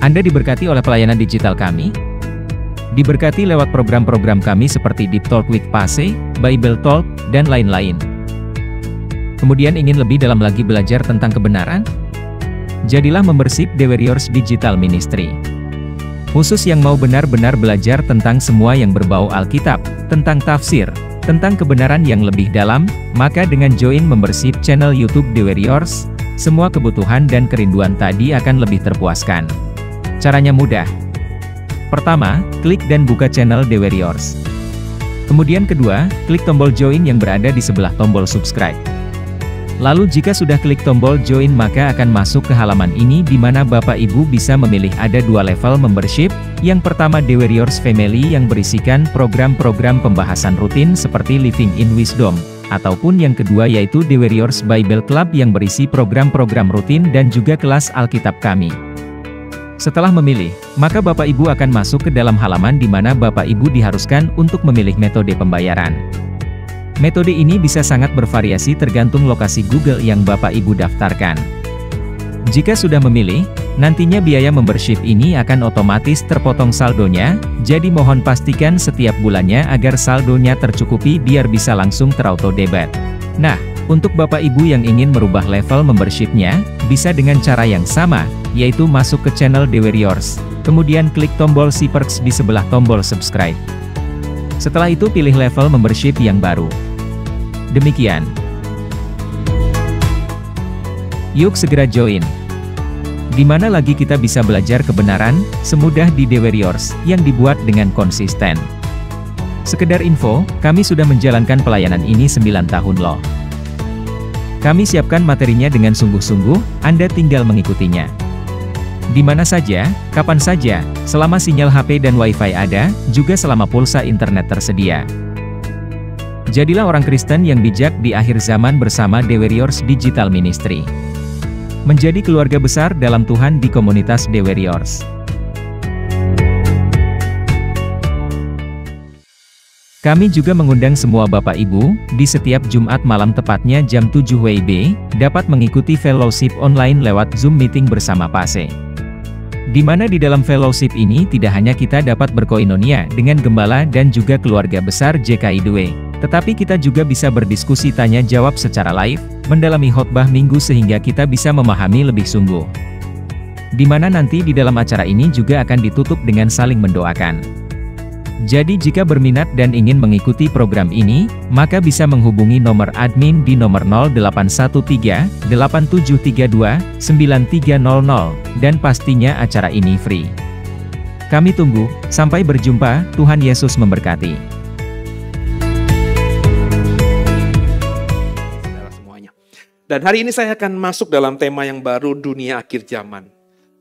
Anda diberkati oleh pelayanan digital kami? Diberkati lewat program-program kami seperti Deep Talk with Pase, Bible Talk, dan lain-lain. Kemudian ingin lebih dalam lagi belajar tentang kebenaran? Jadilah membership The Warriors Digital Ministry. Khusus yang mau benar-benar belajar tentang semua yang berbau Alkitab, tentang tafsir, tentang kebenaran yang lebih dalam, maka dengan join membership channel YouTube The Warriors, semua kebutuhan dan kerinduan tadi akan lebih terpuaskan. Caranya mudah. Pertama, klik dan buka channel The Warriors. Kemudian kedua, klik tombol join yang berada di sebelah tombol subscribe. Lalu jika sudah klik tombol join maka akan masuk ke halaman ini di mana Bapak Ibu bisa memilih ada dua level membership. Yang pertama The Warriors Family yang berisikan program-program pembahasan rutin seperti Living in Wisdom. Ataupun yang kedua yaitu The Warriors Bible Club yang berisi program-program rutin dan juga kelas Alkitab kami. Setelah memilih, maka Bapak Ibu akan masuk ke dalam halaman di mana Bapak Ibu diharuskan untuk memilih metode pembayaran. Metode ini bisa sangat bervariasi tergantung lokasi Google yang Bapak Ibu daftarkan. Jika sudah memilih, nantinya biaya membership ini akan otomatis terpotong saldonya, jadi mohon pastikan setiap bulannya agar saldonya tercukupi biar bisa langsung terauto debit. Nah, untuk Bapak Ibu yang ingin merubah level membershipnya, bisa dengan cara yang sama, yaitu masuk ke channel The Warriors, kemudian klik tombol si perks di sebelah tombol subscribe. Setelah itu pilih level membership yang baru. Demikian. Yuk segera join. Di mana lagi kita bisa belajar kebenaran, semudah di The Warriors, yang dibuat dengan konsisten. Sekedar info, kami sudah menjalankan pelayanan ini 9 tahun loh. Kami siapkan materinya dengan sungguh-sungguh, Anda tinggal mengikutinya. Di mana saja, kapan saja, selama sinyal HP dan Wi-Fi ada, juga selama pulsa internet tersedia. Jadilah orang Kristen yang bijak di akhir zaman bersama The Warriors Digital Ministry. Menjadi keluarga besar dalam Tuhan di komunitas The Warriors. Kami juga mengundang semua Bapak Ibu, di setiap Jumat malam tepatnya jam 7 WIB, dapat mengikuti fellowship online lewat Zoom meeting bersama Pase. Di mana di dalam fellowship ini tidak hanya kita dapat berkoinonia dengan gembala dan juga keluarga besar JKI2, tetapi kita juga bisa berdiskusi tanya jawab secara live, mendalami khotbah minggu sehingga kita bisa memahami lebih sungguh. Di mana nanti di dalam acara ini juga akan ditutup dengan saling mendoakan. Jadi jika berminat dan ingin mengikuti program ini, maka bisa menghubungi nomor admin di nomor 0813 8732 9300, dan pastinya acara ini free. Kami tunggu, sampai berjumpa, Tuhan Yesus memberkati. Semuanya. Dan hari ini saya akan masuk dalam tema yang baru, dunia akhir zaman.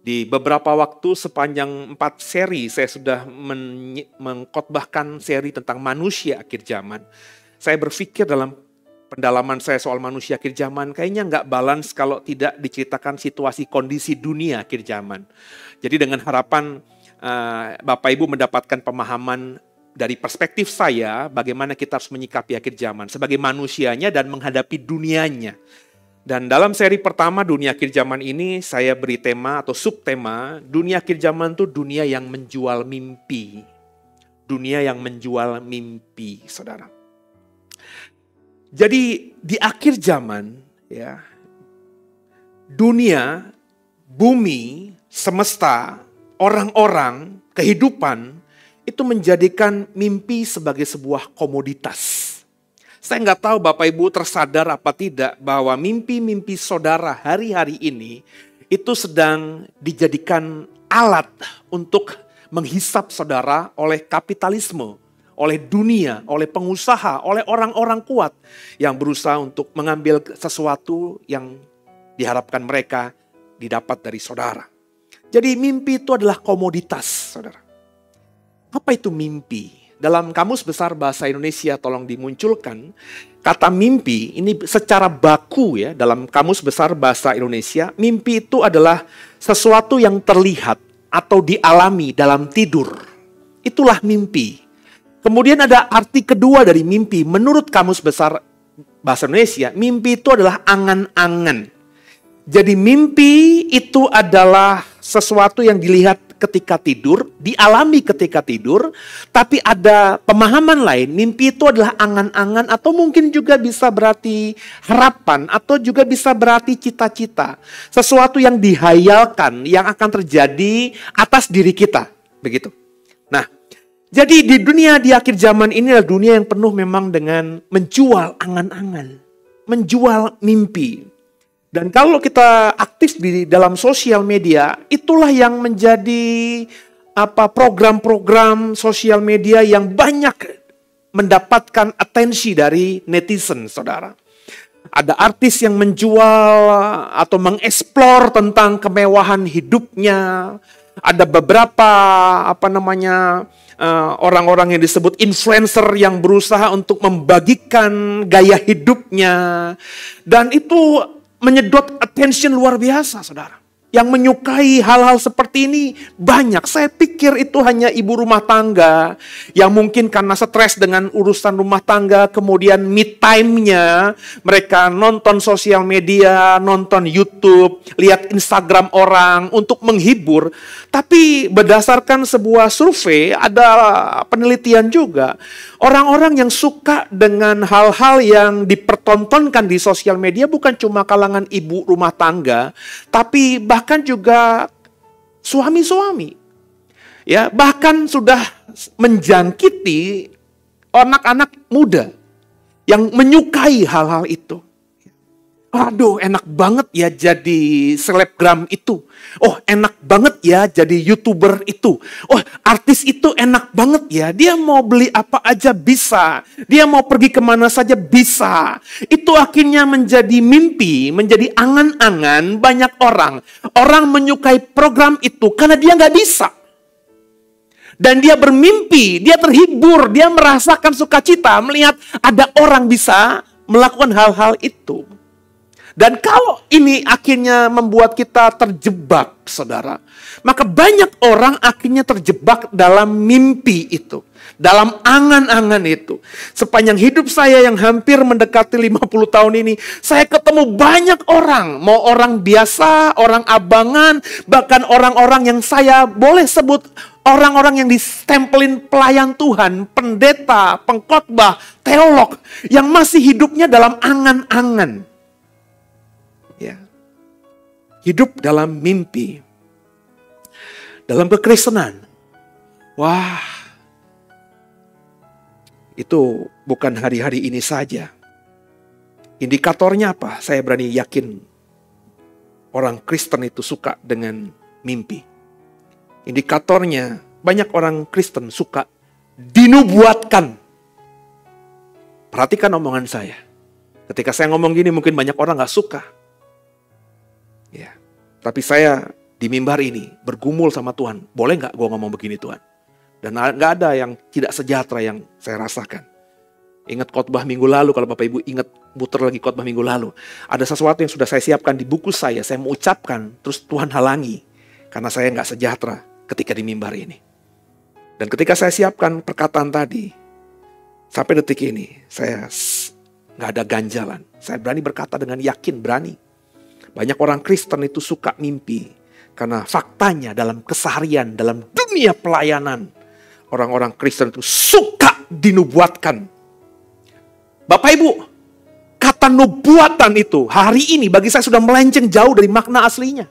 Di beberapa waktu sepanjang 4 seri saya sudah mengkhotbahkan seri tentang manusia akhir zaman. Saya berpikir dalam pendalaman saya soal manusia akhir zaman, kayaknya nggak balance kalau tidak diceritakan situasi kondisi dunia akhir zaman. Jadi dengan harapan Bapak Ibu mendapatkan pemahaman dari perspektif saya, bagaimana kita harus menyikapi akhir zaman sebagai manusianya dan menghadapi dunianya. Dan dalam seri pertama dunia akhir zaman ini saya beri tema atau subtema dunia akhir zaman itu dunia yang menjual mimpi. Dunia yang menjual mimpi, saudara. Jadi di akhir zaman ya, dunia, bumi, semesta, orang-orang, kehidupan itu menjadikan mimpi sebagai sebuah komoditas. Saya nggak tahu Bapak Ibu tersadar apa tidak bahwa mimpi-mimpi saudara hari-hari ini itu sedang dijadikan alat untuk menghisap saudara oleh kapitalisme, oleh dunia, oleh pengusaha, oleh orang-orang kuat yang berusaha untuk mengambil sesuatu yang diharapkan mereka didapat dari saudara. Jadi mimpi itu adalah komoditas, saudara. Apa itu mimpi? Dalam Kamus Besar Bahasa Indonesia tolong dimunculkan kata mimpi ini secara baku ya dalam Kamus Besar Bahasa Indonesia. Mimpi itu adalah sesuatu yang terlihat atau dialami dalam tidur. Itulah mimpi. Kemudian ada arti kedua dari mimpi. Menurut Kamus Besar Bahasa Indonesia, mimpi itu adalah angan-angan. Jadi mimpi itu adalah sesuatu yang dilihat ketika tidur, dialami ketika tidur, tapi ada pemahaman lain, mimpi itu adalah angan-angan atau mungkin juga bisa berarti harapan atau juga bisa berarti cita-cita. Sesuatu yang dihayalkan yang akan terjadi atas diri kita, begitu. Nah, jadi di dunia di akhir zaman ini adalah dunia yang penuh memang dengan menjual angan-angan, menjual mimpi. Dan kalau kita aktif di dalam sosial media, itulah yang menjadi program-program sosial media yang banyak mendapatkan atensi dari netizen, saudara. Ada artis yang menjual atau mengeksplor tentang kemewahan hidupnya. Ada beberapa orang-orang yang disebut influencer yang berusaha untuk membagikan gaya hidupnya. Dan itu menyedot attention luar biasa, saudara. Yang menyukai hal-hal seperti ini banyak. Saya pikir itu hanya ibu rumah tangga yang mungkin karena stres dengan urusan rumah tangga, kemudian me time-nya mereka nonton sosial media, nonton YouTube, lihat Instagram orang untuk menghibur. Tapi berdasarkan sebuah survei, ada penelitian juga, orang-orang yang suka dengan hal-hal yang dipertontonkan di sosial media bukan cuma kalangan ibu rumah tangga, tapi bahkan juga suami-suami. Ya, bahkan sudah menjangkiti anak-anak muda yang menyukai hal-hal itu. Aduh, enak banget ya jadi selebgram itu. Oh, enak banget ya jadi YouTuber itu. Oh, artis itu enak banget ya. Dia mau beli apa aja bisa. Dia mau pergi kemana saja bisa. Itu akhirnya menjadi mimpi, menjadi angan-angan banyak orang. Orang menyukai program itu karena dia nggak bisa. Dan dia bermimpi, dia terhibur, dia merasakan sukacita melihat ada orang bisa melakukan hal-hal itu. Dan kalau ini akhirnya membuat kita terjebak, saudara, maka banyak orang akhirnya terjebak dalam mimpi itu, dalam angan-angan itu. Sepanjang hidup saya yang hampir mendekati 50 tahun ini, saya ketemu banyak orang, mau orang biasa, orang abangan, bahkan orang-orang yang saya boleh sebut orang-orang yang distempelin pelayan Tuhan, pendeta, pengkhotbah, teolog, yang masih hidupnya dalam angan-angan. Ya. Hidup dalam mimpi. Dalam kekristenan. Wah. Itu bukan hari-hari ini saja. Indikatornya apa? Saya berani yakin orang Kristen itu suka dengan mimpi. Indikatornya banyak orang Kristen suka dinubuatkan. Perhatikan omongan saya. Ketika saya ngomong gini mungkin banyak orang gak suka. Ya, tapi saya di mimbar ini bergumul sama Tuhan. Boleh nggak gue ngomong begini Tuhan? Dan nggak ada yang tidak sejahtera yang saya rasakan. Ingat khotbah minggu lalu, kalau Bapak Ibu ingat putar lagi khotbah minggu lalu. Ada sesuatu yang sudah saya siapkan di buku saya mau ucapkan, terus Tuhan halangi. Karena saya nggak sejahtera ketika di mimbar ini. Dan ketika saya siapkan perkataan tadi, sampai detik ini, saya nggak ada ganjalan. Saya berani berkata dengan yakin, berani. Banyak orang Kristen itu suka mimpi. Karena faktanya dalam keseharian, dalam dunia pelayanan, orang-orang Kristen itu suka dinubuatkan. Bapak Ibu, kata nubuatan itu hari ini bagi saya sudah melenceng jauh dari makna aslinya.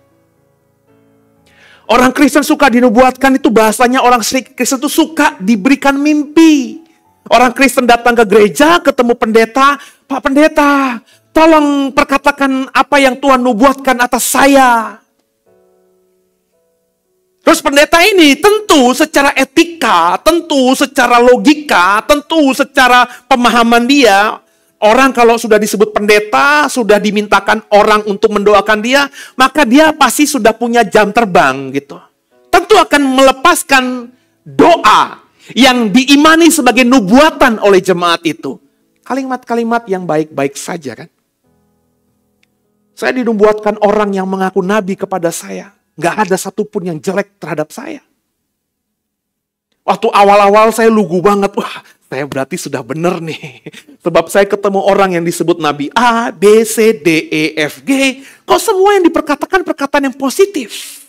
Orang Kristen suka dinubuatkan itu bahasanya orang Kristen itu suka diberikan mimpi. Orang Kristen datang ke gereja, ketemu pendeta, Pak Pendeta, tolong perkatakan apa yang Tuhan nubuatkan atas saya. Terus pendeta ini tentu secara etika, tentu secara logika, tentu secara pemahaman dia, orang kalau sudah disebut pendeta, sudah dimintakan orang untuk mendoakan dia, maka dia pasti sudah punya jam terbang gitu. Tentu akan melepaskan doa yang diimani sebagai nubuatan oleh jemaat itu. Kalimat-kalimat yang baik-baik saja kan. Saya dinubuatkan orang yang mengaku nabi kepada saya. Gak ada satupun yang jelek terhadap saya. Waktu awal-awal saya lugu banget. Wah, saya berarti sudah benar nih. Sebab saya ketemu orang yang disebut nabi A, B, C, D, E, F, G. Kok semua yang diperkatakan perkataan yang positif.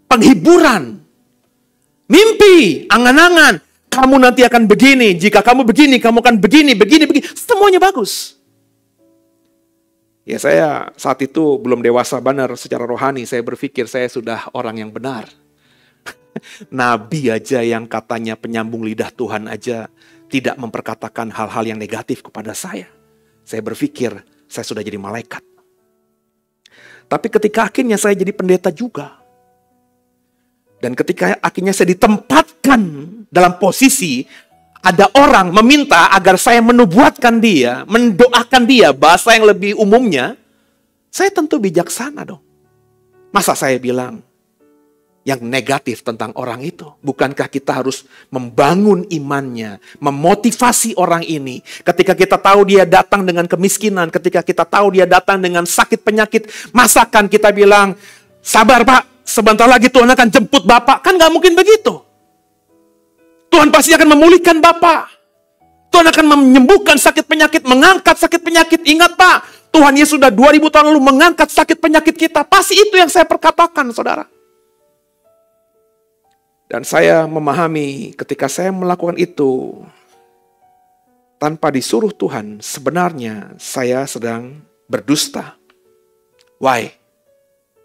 Penghiburan. Mimpi, angan-angan. Kamu nanti akan begini. Jika kamu begini, kamu akan begini, begini, begini. Semuanya bagus. Ya saya saat itu belum dewasa benar secara rohani. Saya berpikir saya sudah orang yang benar. Nabi aja yang katanya penyambung lidah Tuhan aja tidak memperkatakan hal-hal yang negatif kepada saya. Saya berpikir saya sudah jadi malaikat. Tapi ketika akhirnya saya jadi pendeta juga. Dan ketika akhirnya saya ditempatkan dalam posisi ada orang meminta agar saya menubuatkan dia, mendoakan dia, bahasa yang lebih umumnya, saya tentu bijaksana dong. Masa saya bilang yang negatif tentang orang itu? Bukankah kita harus membangun imannya, memotivasi orang ini. Ketika kita tahu dia datang dengan kemiskinan, ketika kita tahu dia datang dengan sakit penyakit, masakan kita bilang, sabar Pak, sebentar lagi Tuhan akan jemput Bapak. Kan gak mungkin begitu. Tuhan pasti akan memulihkan Bapak. Tuhan akan menyembuhkan sakit penyakit, mengangkat sakit penyakit. Ingat Pak, Tuhan Yesus sudah 2000 tahun lalu mengangkat sakit penyakit kita. Pasti itu yang saya perkatakan, saudara. Dan saya memahami ketika saya melakukan itu, tanpa disuruh Tuhan, sebenarnya saya sedang berdusta. Why?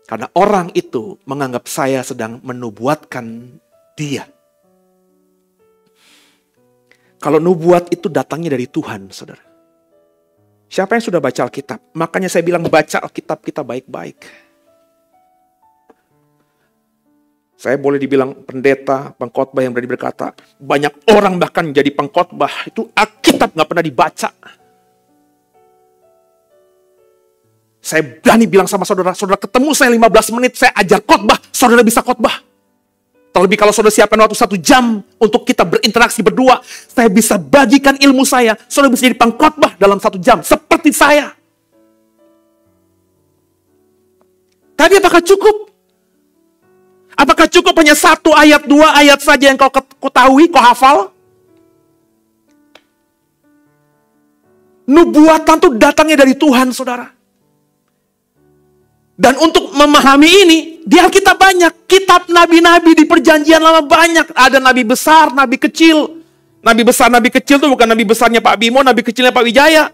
Karena orang itu menganggap saya sedang menubuatkan dia. Kalau nubuat itu datangnya dari Tuhan, saudara. Siapa yang sudah baca Alkitab? Makanya saya bilang baca Alkitab kita baik-baik. Saya boleh dibilang pendeta, pengkhotbah yang berani berkata, banyak orang bahkan jadi pengkhotbah itu Alkitab gak pernah dibaca. Saya berani bilang sama saudara, saudara ketemu saya 15 menit, saya ajar khotbah, saudara bisa khotbah. Terlebih kalau saudara siapkan waktu 1 jam untuk kita berinteraksi berdua, saya bisa bagikan ilmu saya, saudara bisa jadi pengkhotbah dalam 1 jam, seperti saya. Tapi apakah cukup? Apakah cukup hanya 1 ayat, 2 ayat saja yang kau ketahui, kau hafal? Nubuatan itu datangnya dari Tuhan, saudara. Dan untuk memahami ini, di Alkitab banyak. Kitab nabi-nabi di perjanjian lama banyak. Ada nabi besar, nabi kecil. Nabi besar, nabi kecil itu bukan nabi besarnya Pak Bimo, nabi kecilnya Pak Wijaya.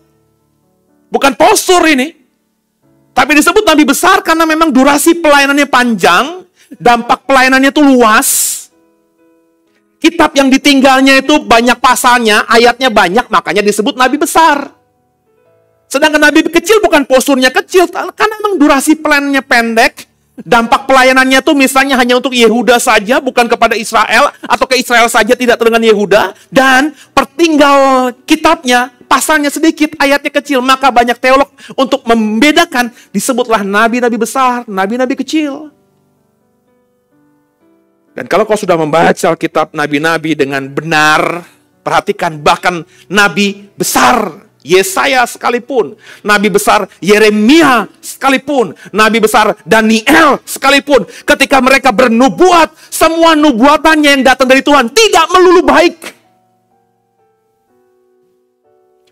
Bukan postur ini. Tapi disebut nabi besar karena memang durasi pelayanannya panjang. Dampak pelayanannya itu luas. Kitab yang ditinggalnya itu banyak pasalnya, ayatnya banyak, makanya disebut nabi besar. Sedangkan nabi kecil bukan posturnya kecil, karena memang durasi pelayanannya pendek. Dampak pelayanannya itu misalnya hanya untuk Yehuda saja, bukan kepada Israel, atau ke Israel saja tidak dengan Yehuda. Dan pertinggal kitabnya, pasalnya sedikit, ayatnya kecil. Maka banyak teolog untuk membedakan, disebutlah nabi-nabi besar, nabi-nabi kecil. Dan kalau kau sudah membaca kitab nabi-nabi dengan benar, perhatikan bahkan nabi besar Yesaya sekalipun, nabi besar Yeremia sekalipun, nabi besar Daniel sekalipun, ketika mereka bernubuat, semua nubuatannya yang datang dari Tuhan tidak melulu baik.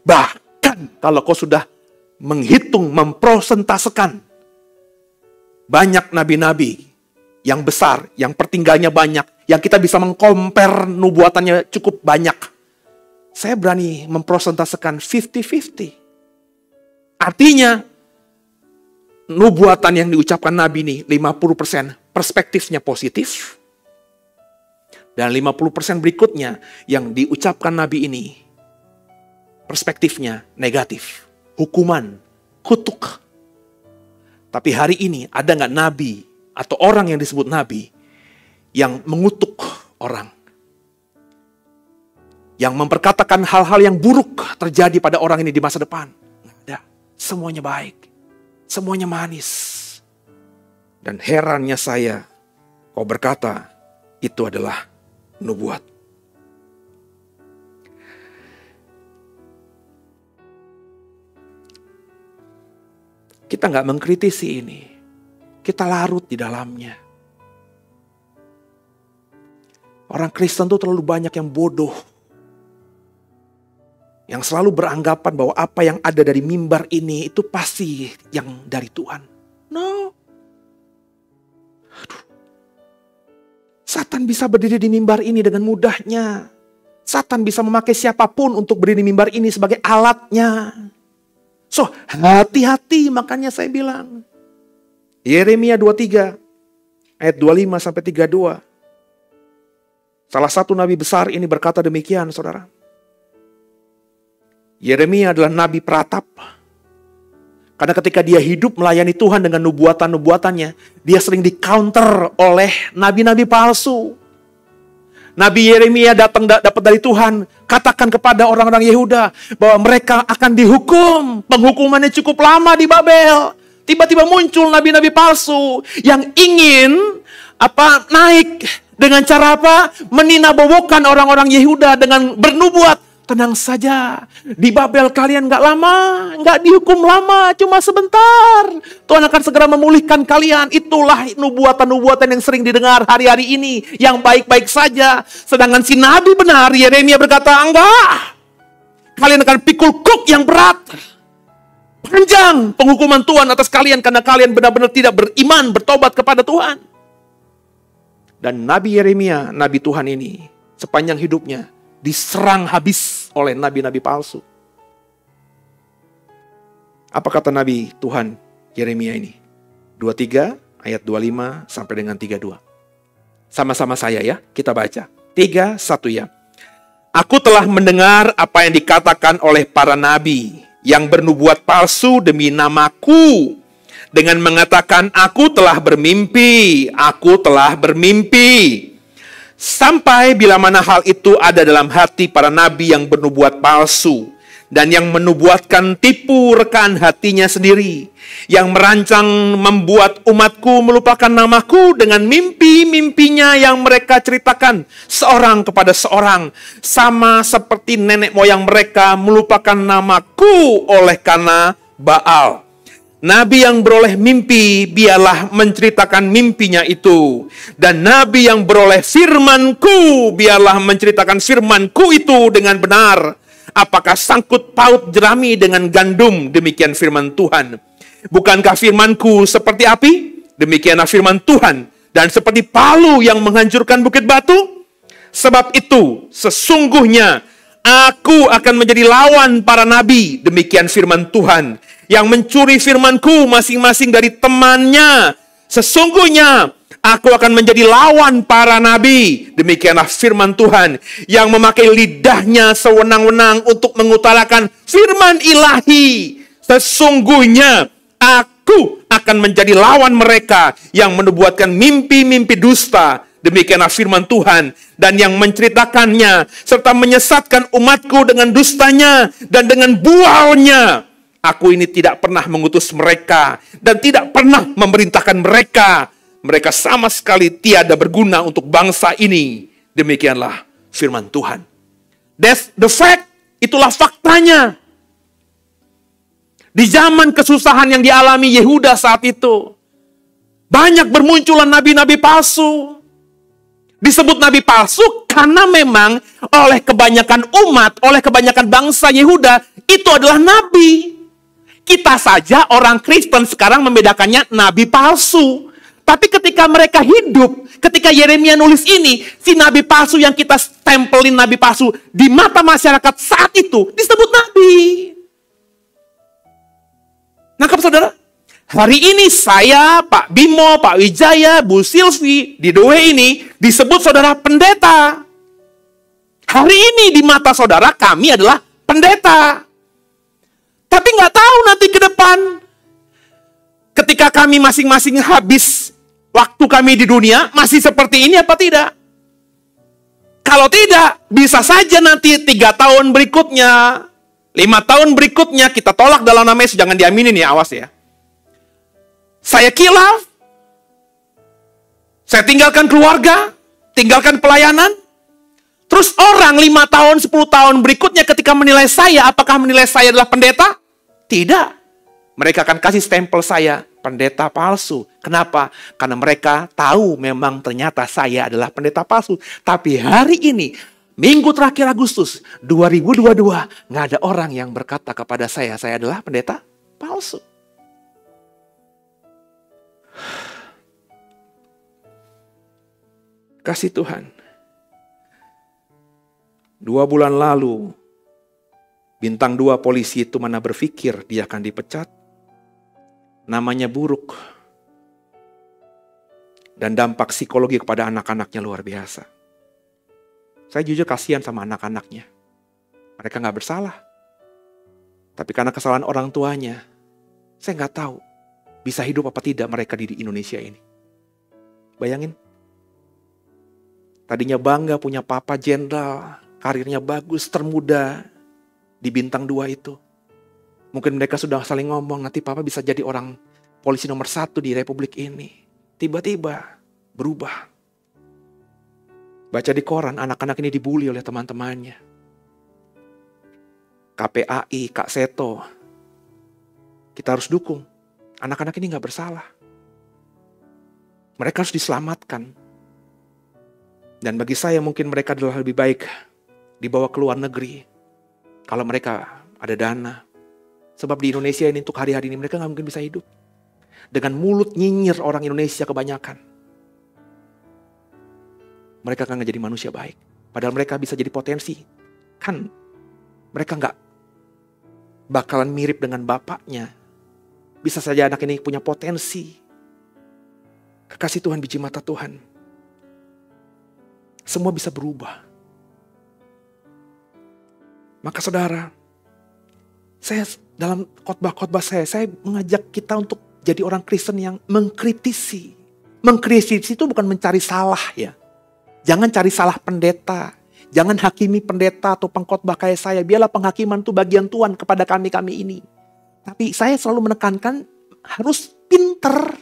Bahkan kalau kau sudah menghitung, memprosentasekan banyak nabi-nabi yang besar, yang pertinggalnya banyak, yang kita bisa mengcompare nubuatannya cukup banyak. Saya berani memprosentasekan 50-50. Artinya, nubuatan yang diucapkan Nabi ini 50% perspektifnya positif. Dan 50% berikutnya yang diucapkan Nabi ini perspektifnya negatif. Hukuman, kutuk. Tapi hari ini ada nggak Nabi atau orang yang disebut Nabi yang mengutuk orang? Yang memperkatakan hal-hal yang buruk terjadi pada orang ini di masa depan. Nggak ada. Semuanya baik. Semuanya manis. Dan herannya saya, kau berkata, itu adalah nubuat. kita nggak mengkritisi ini. Kita larut di dalamnya. Orang Kristen tuh terlalu banyak yang bodoh. Yang selalu beranggapan bahwa apa yang ada dari mimbar ini itu pasti yang dari Tuhan. No. Aduh. Satan bisa berdiri di mimbar ini dengan mudahnya. Satan bisa memakai siapapun untuk berdiri di mimbar ini sebagai alatnya. So, hati-hati, makanya saya bilang. Yeremia 23 ayat 25 sampai 32. Salah satu nabi besar ini berkata demikian, saudara. Yeremia adalah nabi peratap. Karena ketika dia hidup melayani Tuhan dengan nubuatan-nubuatannya, dia sering di-counter oleh nabi-nabi palsu. Nabi Yeremia dapat dari Tuhan, katakan kepada orang-orang Yehuda bahwa mereka akan dihukum. Penghukumannya cukup lama di Babel. Tiba-tiba muncul nabi-nabi palsu yang ingin naik dengan cara apa? Meninabobokan orang-orang Yehuda dengan bernubuat. Tenang saja, di Babel kalian gak lama, gak dihukum lama, cuma sebentar. Tuhan akan segera memulihkan kalian. Itulah nubuatan-nubuatan yang sering didengar hari-hari ini, yang baik-baik saja. Sedangkan si nabi benar, Yeremia berkata, enggak. Kalian akan pikul kuk yang berat. Panjang penghukuman Tuhan atas kalian karena kalian benar-benar tidak beriman, bertobat kepada Tuhan. Dan Nabi Yeremia, Nabi Tuhan ini, sepanjang hidupnya, diserang habis oleh nabi-nabi palsu. Apa kata Nabi Tuhan Yeremia ini? 23 ayat 25 sampai dengan 32. Sama-sama saya ya, kita baca. 3, 1 ya. Aku telah mendengar apa yang dikatakan oleh para nabi yang bernubuat palsu demi namaku. Dengan mengatakan, aku telah bermimpi, aku telah bermimpi. Sampai bila mana hal itu ada dalam hati para nabi yang bernubuat palsu dan yang menubuatkan tipu rekaan hatinya sendiri, yang merancang membuat umatku melupakan namaku dengan mimpi-mimpinya yang mereka ceritakan seorang kepada seorang, sama seperti nenek moyang mereka melupakan namaku oleh karena Baal. Nabi yang beroleh mimpi, biarlah menceritakan mimpinya itu. Dan nabi yang beroleh firmanku, biarlah menceritakan firmanku itu dengan benar. Apakah sangkut paut jerami dengan gandum? Demikian firman Tuhan. Bukankah firmanku seperti api? Demikianlah firman Tuhan. Dan seperti palu yang menghancurkan bukit batu? Sebab itu, sesungguhnya aku akan menjadi lawan para nabi. Demikian firman Tuhan. Yang mencuri firmanku masing-masing dari temannya. Sesungguhnya aku akan menjadi lawan para nabi. Demikianlah firman Tuhan. Yang memakai lidahnya sewenang-wenang untuk mengutarakan firman ilahi. Sesungguhnya aku akan menjadi lawan mereka yang menubuatkan mimpi-mimpi dusta. Demikianlah firman Tuhan. Dan yang menceritakannya serta menyesatkan umatku dengan dustanya dan dengan bualnya. Aku ini tidak pernah mengutus mereka dan tidak pernah memerintahkan mereka. Mereka sama sekali tiada berguna untuk bangsa ini. Demikianlah firman Tuhan. That's the fact. Itulah faktanya. Di zaman kesusahan yang dialami Yehuda saat itu, banyak bermunculan nabi-nabi palsu. Disebut nabi palsu karena memang oleh kebanyakan umat, oleh kebanyakan bangsa Yehuda, itu adalah nabi. Kita saja orang Kristen sekarang membedakannya nabi palsu. Tapi ketika mereka hidup, ketika Yeremia nulis ini, si nabi palsu yang kita stempelin nabi palsu di mata masyarakat saat itu disebut nabi. Nangkap saudara? Hari ini saya, Pak Bimo, Pak Wijaya, Bu Silvi, di Doe ini disebut saudara pendeta. Hari ini di mata saudara kami adalah pendeta. Tapi nggak tahu nanti ke depan, ketika kami masing-masing habis waktu kami di dunia, masih seperti ini apa tidak? Kalau tidak, bisa saja nanti 3 tahun berikutnya, 5 tahun berikutnya, kita tolak dalam nama Yesus, jangan diaminin ya, awas ya. Saya kilaf, saya tinggalkan keluarga, tinggalkan pelayanan, terus orang 5 tahun, 10 tahun berikutnya ketika menilai saya, apakah menilai saya adalah pendeta? Tidak. Mereka akan kasih stempel saya, pendeta palsu. Kenapa? Karena mereka tahu memang ternyata saya adalah pendeta palsu. Tapi hari ini, minggu terakhir Agustus 2022, nggak ada orang yang berkata kepada saya adalah pendeta palsu. Kasih Tuhan. 2 bulan lalu, bintang 2 polisi itu mana berpikir dia akan dipecat. Namanya buruk. Dan dampak psikologi kepada anak-anaknya luar biasa. Saya jujur kasihan sama anak-anaknya. Mereka gak bersalah. Tapi karena kesalahan orang tuanya, saya gak tahu bisa hidup apa tidak mereka di Indonesia ini. Bayangin. Tadinya bangga punya papa jenderal, karirnya bagus, termuda di bintang 2 itu. Mungkin mereka sudah saling ngomong, nanti papa bisa jadi orang polisi nomor 1 di republik ini. Tiba-tiba berubah. Baca di koran, anak-anak ini dibully oleh teman-temannya. KPAI, Kak Seto. Kita harus dukung. Anak-anak ini gak bersalah. Mereka harus diselamatkan. Dan bagi saya mungkin mereka adalah lebih baik dibawa ke luar negeri. Kalau mereka ada dana. Sebab di Indonesia ini untuk hari-hari ini mereka gak mungkin bisa hidup. Dengan mulut nyinyir orang Indonesia kebanyakan. Mereka kan gak jadi manusia baik. Padahal mereka bisa jadi potensi. Kan mereka gak bakalan mirip dengan bapaknya. Bisa saja anak ini punya potensi. Kekasih Tuhan, biji mata Tuhan. Semua bisa berubah. Maka saudara, saya dalam khotbah-khotbah saya mengajak kita untuk jadi orang Kristen yang mengkritisi. Mengkritisi itu bukan mencari salah ya. Jangan cari salah pendeta. Jangan hakimi pendeta atau pengkhotbah kayak saya. Biarlah penghakiman itu bagian Tuhan kepada kami ini. Tapi saya selalu menekankan harus pinter.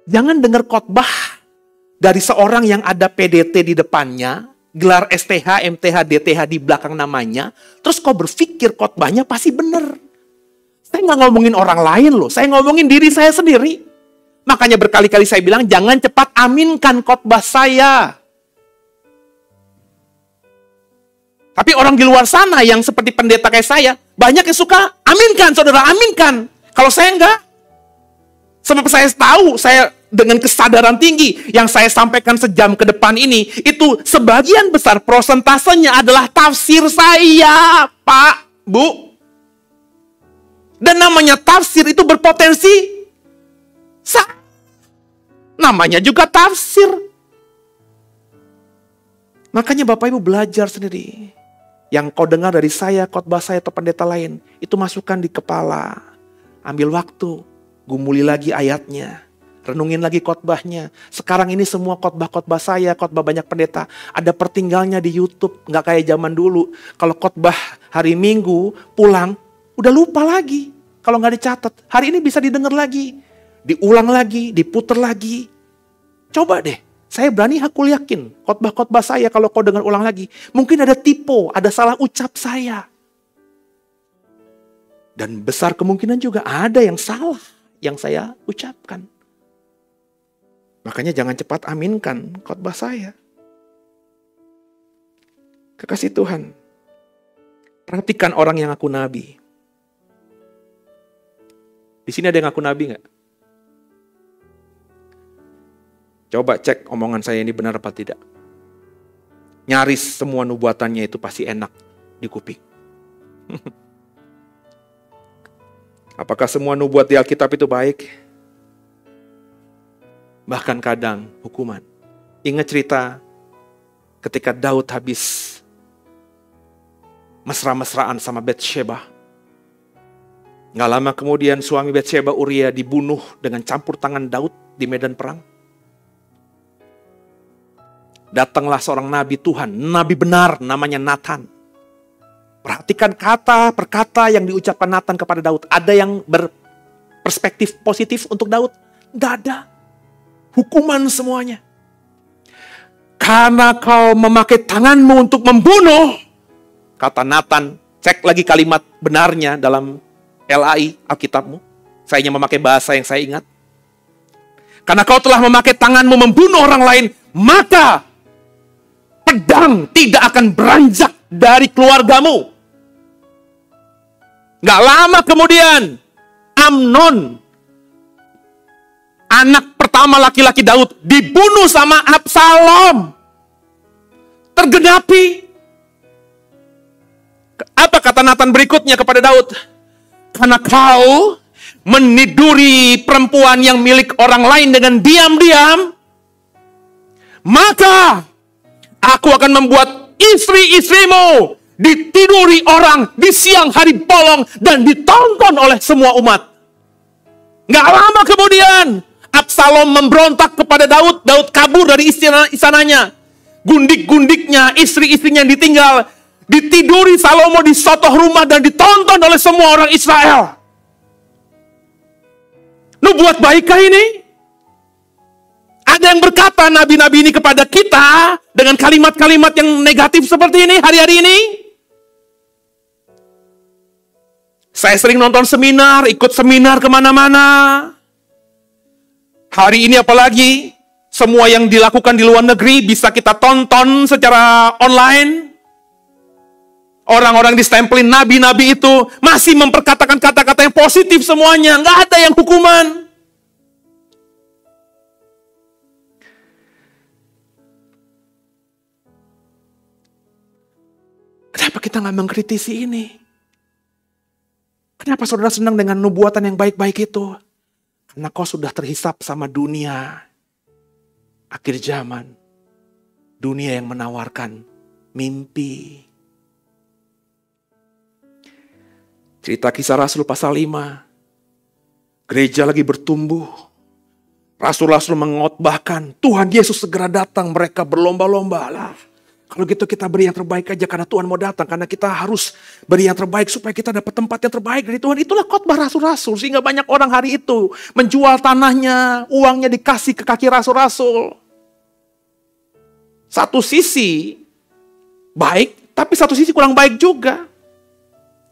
Jangan dengar khotbah dari seorang yang ada PDT di depannya. Gelar STH, MTH, DTH di belakang namanya. Terus kau berpikir khotbahnya pasti benar. Saya nggak ngomongin orang lain loh. Saya ngomongin diri saya sendiri. Makanya berkali-kali saya bilang jangan cepat aminkan khotbah saya. Tapi orang di luar sana yang seperti pendeta kayak saya, banyak yang suka aminkan, saudara, aminkan. Kalau saya enggak. Sebab saya tahu, saya dengan kesadaran tinggi yang saya sampaikan sejam ke depan ini, itu sebagian besar prosentasenya adalah tafsir saya, Pak, Bu. Dan namanya tafsir itu berpotensi namanya juga tafsir. Makanya Bapak Ibu belajar sendiri. Yang kau dengar dari saya, khotbah saya atau pendeta lain, itu masukkan di kepala. Ambil waktu, gumuli lagi ayatnya, renungin lagi khotbahnya. Sekarang ini semua khotbah-khotbah saya, khotbah banyak pendeta, ada pertinggalnya di YouTube. Nggak kayak zaman dulu. Kalau khotbah hari Minggu, pulang, udah lupa lagi. Kalau nggak dicatat, hari ini bisa didengar lagi. Diulang lagi, diputer lagi. Coba deh, saya berani aku yakin, khotbah-khotbah saya kalau kau dengar ulang lagi, mungkin ada typo, ada salah ucap saya. Dan besar kemungkinan juga ada yang salah yang saya ucapkan. Makanya jangan cepat aminkan khotbah saya. Kekasih Tuhan, perhatikan orang yang ngaku nabi. Di sini ada yang ngaku nabi nggak? Coba cek omongan saya ini benar apa tidak. Nyaris semua nubuatannya itu pasti enak di kuping. Apakah semua nubuat di Alkitab itu baik? Bahkan kadang hukuman. Ingat cerita ketika Daud habis mesra-mesraan sama Batsheba. Gak lama kemudian suami Batsheba, Uria, dibunuh dengan campur tangan Daud di medan perang. Datanglah seorang nabi Tuhan, nabi benar namanya Nathan. Perhatikan kata per kata yang diucapkan Nathan kepada Daud. Ada yang berperspektif positif untuk Daud? Tidak ada. Hukuman semuanya. Karena kau memakai tanganmu untuk membunuh. Kata Nathan, cek lagi kalimat benarnya dalam LAI, Alkitabmu. Saya hanya memakai bahasa yang saya ingat. Karena kau telah memakai tanganmu membunuh orang lain, maka pedang tidak akan beranjak dari keluargamu. Gak lama kemudian, Amnon, anak pertama laki-laki Daud, dibunuh sama Absalom. Tergenapi. Apa kata Nathan berikutnya kepada Daud? Karena kau meniduri perempuan yang milik orang lain dengan diam-diam, maka aku akan membuat istri-istrimu ditiduri orang di siang hari bolong dan ditonton oleh semua umat. Gak lama kemudian, Absalom memberontak kepada Daud. Daud kabur dari istananya. Gundik-gundiknya, istri-istrinya yang ditinggal, ditiduri Salomo di sotoh rumah dan ditonton oleh semua orang Israel. Nubuat baikkah ini? Ada yang berkata nabi-nabi ini kepada kita dengan kalimat-kalimat yang negatif seperti ini hari-hari ini? Saya sering nonton seminar, ikut seminar kemana-mana. Hari ini apalagi, semua yang dilakukan di luar negeri bisa kita tonton secara online. Orang-orang distempelin nabi-nabi itu masih memperkatakan kata-kata yang positif semuanya. Nggak ada yang hukuman. Kenapa kita nggak mengkritisi ini? Kenapa saudara senang dengan nubuatan yang baik-baik itu? Karena kau sudah terhisap sama dunia akhir zaman. Dunia yang menawarkan mimpi. Cerita Kisah Rasul pasal 5. Gereja lagi bertumbuh. Rasul-rasul mengotbahkan, Tuhan Yesus segera datang, mereka berlomba-lomba lah. Kalau gitu kita beri yang terbaik aja karena Tuhan mau datang. Karena kita harus beri yang terbaik supaya kita dapat tempat yang terbaik dari Tuhan. Itulah khotbah rasul-rasul. Sehingga banyak orang hari itu menjual tanahnya, uangnya dikasih ke kaki rasul-rasul. Satu sisi baik, tapi satu sisi kurang baik juga.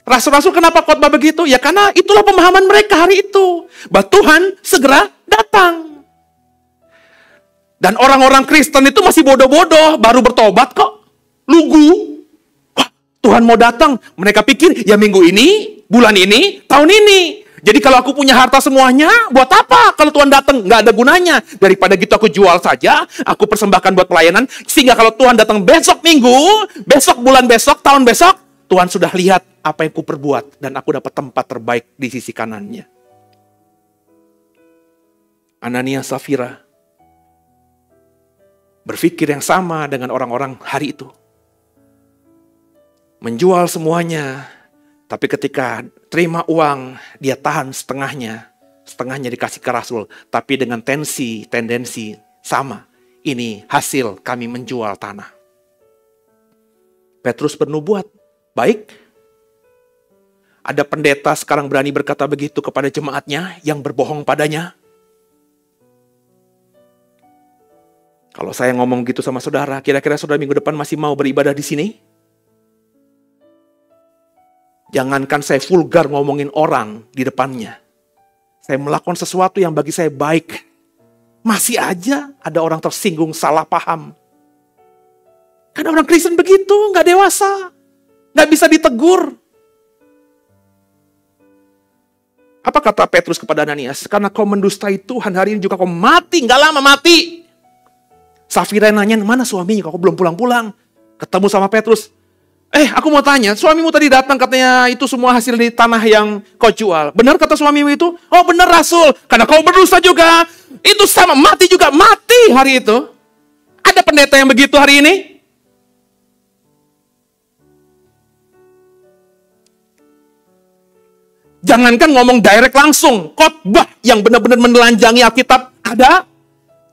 Rasul-rasul kenapa khotbah begitu? Ya karena itulah pemahaman mereka hari itu. Bahwa Tuhan segera datang. Dan orang-orang Kristen itu masih bodoh-bodoh, baru bertobat kok. Lugu. Wah, Tuhan mau datang. Mereka pikir, ya minggu ini, bulan ini, tahun ini. Jadi kalau aku punya harta semuanya, buat apa kalau Tuhan datang? Nggak ada gunanya. Daripada gitu aku jual saja, aku persembahkan buat pelayanan. Sehingga kalau Tuhan datang besok minggu, besok bulan besok, tahun besok, Tuhan sudah lihat apa yang ku perbuat. Dan aku dapat tempat terbaik di sisi kanannya. Anania Safira berpikir yang sama dengan orang-orang hari itu. Menjual semuanya, tapi ketika terima uang, dia tahan setengahnya. Setengahnya dikasih ke Rasul, tapi dengan tendensi sama. Ini hasil kami menjual tanah. Petrus bernubuat, baik. Ada pendeta sekarang berani berkata begitu kepada jemaatnya yang berbohong padanya. Kalau saya ngomong gitu sama saudara, kira-kira saudara minggu depan masih mau beribadah di sini? Jangankan saya vulgar ngomongin orang di depannya. Saya melakukan sesuatu yang bagi saya baik. Masih aja ada orang tersinggung, salah paham. Karena orang Kristen begitu, nggak dewasa. Nggak bisa ditegur. Apa kata Petrus kepada Ananias? Karena kau mendustai Tuhan, hari ini juga kau mati, nggak lama mati. Safira nanya, mana suaminya? Kok belum pulang-pulang? Ketemu sama Petrus. Aku mau tanya, suamimu tadi datang katanya itu semua hasil di tanah yang kau jual. Benar kata suamimu itu? Oh benar Rasul. Karena kau berdosa juga. Itu sama, mati juga. Mati hari itu. Ada pendeta yang begitu hari ini? Jangankan ngomong direct langsung. Khotbah yang benar-benar menelanjangi Alkitab. Ada?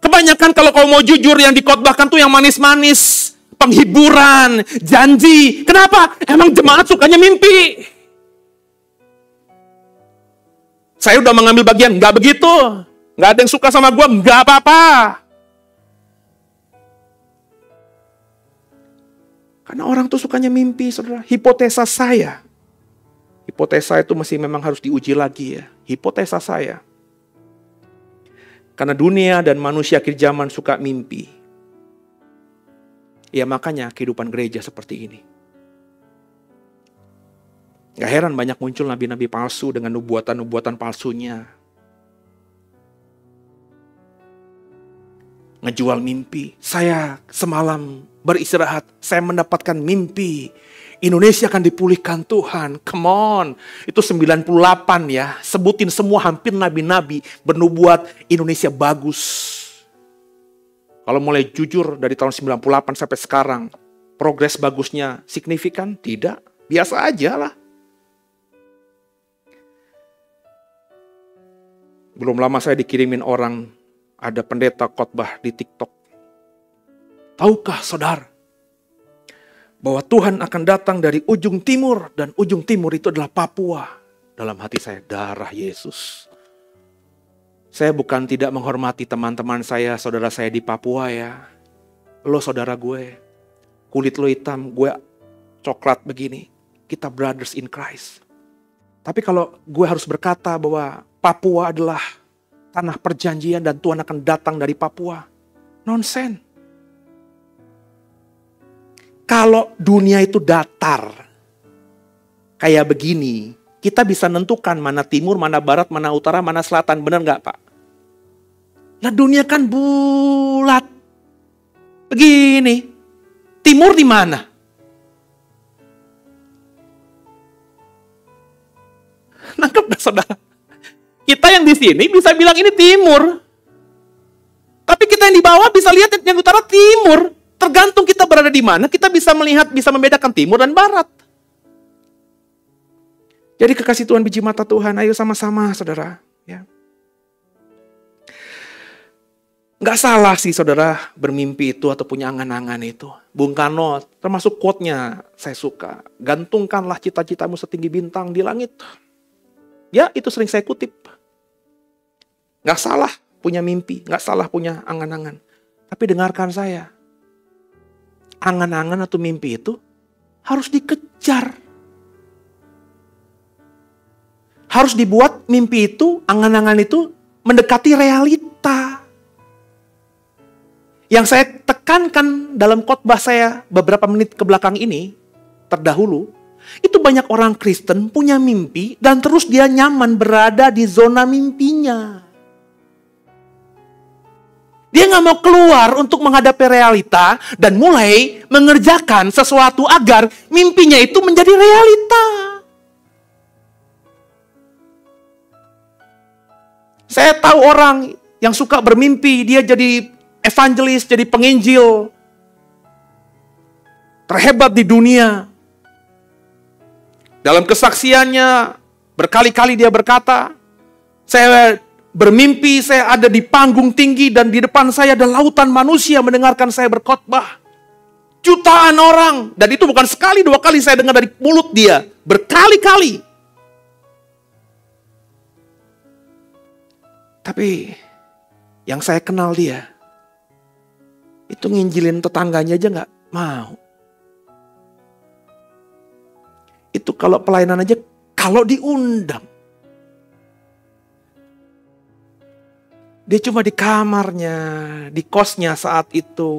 Kebanyakan kalau kau mau jujur yang dikhotbahkan tuh yang manis-manis. Penghiburan, janji. Kenapa? Emang jemaat sukanya mimpi. Saya udah mengambil bagian, nggak begitu. Nggak ada yang suka sama gue, nggak apa-apa. Karena orang tuh sukanya mimpi, saudara. Hipotesa saya. Hipotesa itu masih memang harus diuji lagi ya. Hipotesa saya. Karena dunia dan manusia akhir zaman suka mimpi. Ya makanya kehidupan gereja seperti ini. Gak heran banyak muncul nabi-nabi palsu dengan nubuatan-nubuatan palsunya. Ngejual mimpi. Saya semalam beristirahat, saya mendapatkan mimpi. Indonesia akan dipulihkan Tuhan. Come on. Itu 98 ya. Sebutin semua hampir nabi-nabi bernubuat Indonesia bagus. Kalau mulai jujur dari tahun 98 sampai sekarang, progres bagusnya signifikan? Tidak. Biasa aja lah. Belum lama saya dikirimin orang, ada pendeta khotbah di TikTok. Tahukah saudara, bahwa Tuhan akan datang dari ujung timur, dan ujung timur itu adalah Papua. Dalam hati saya, darah Yesus. Saya bukan tidak menghormati teman-teman saya, saudara saya di Papua ya. Lo saudara gue, kulit lo hitam, gue coklat begini. Kita brothers in Christ. Tapi kalau gue harus berkata bahwa Papua adalah tanah perjanjian dan Tuhan akan datang dari Papua, nonsen. Kalau dunia itu datar, kayak begini, kita bisa nentukan mana timur, mana barat, mana utara, mana selatan. Benar nggak Pak? Nah dunia kan bulat. Begini, timur di mana? Nangkep gak saudara? Kita yang di sini bisa bilang ini timur. Tapi kita yang di bawah bisa lihat yang utara timur. Tergantung kita berada di mana, kita bisa melihat, bisa membedakan timur dan barat. Jadi kekasih Tuhan, biji mata Tuhan, ayo sama-sama saudara. Ya. Gak salah sih saudara bermimpi itu atau punya angan-angan itu. Bung Karno, termasuk quote-nya saya suka. Gantungkanlah cita-citamu setinggi bintang di langit. Ya itu sering saya kutip. Gak salah punya mimpi, gak salah punya angan-angan. Tapi dengarkan saya. Angan-angan atau mimpi itu harus dikejar. Harus dibuat mimpi itu, angan-angan itu mendekati realita. Yang saya tekankan dalam khotbah saya beberapa menit ke belakang ini, terdahulu, itu banyak orang Kristen punya mimpi dan terus dia nyaman berada di zona mimpinya. Dia gak mau keluar untuk menghadapi realita dan mulai mengerjakan sesuatu agar mimpinya itu menjadi realita. Saya tahu orang yang suka bermimpi, dia jadi evangelis, jadi penginjil, terhebat di dunia. Dalam kesaksiannya, berkali-kali dia berkata, saya bermimpi saya ada di panggung tinggi dan di depan saya ada lautan manusia mendengarkan saya berkhotbah. Jutaan orang. Dan itu bukan sekali, dua kali saya dengar dari mulut dia. Berkali-kali. Tapi yang saya kenal dia, itu nginjilin tetangganya aja gak mau. Itu kalau pelayanan aja, kalau diundang. Dia cuma di kamarnya, di kosnya saat itu.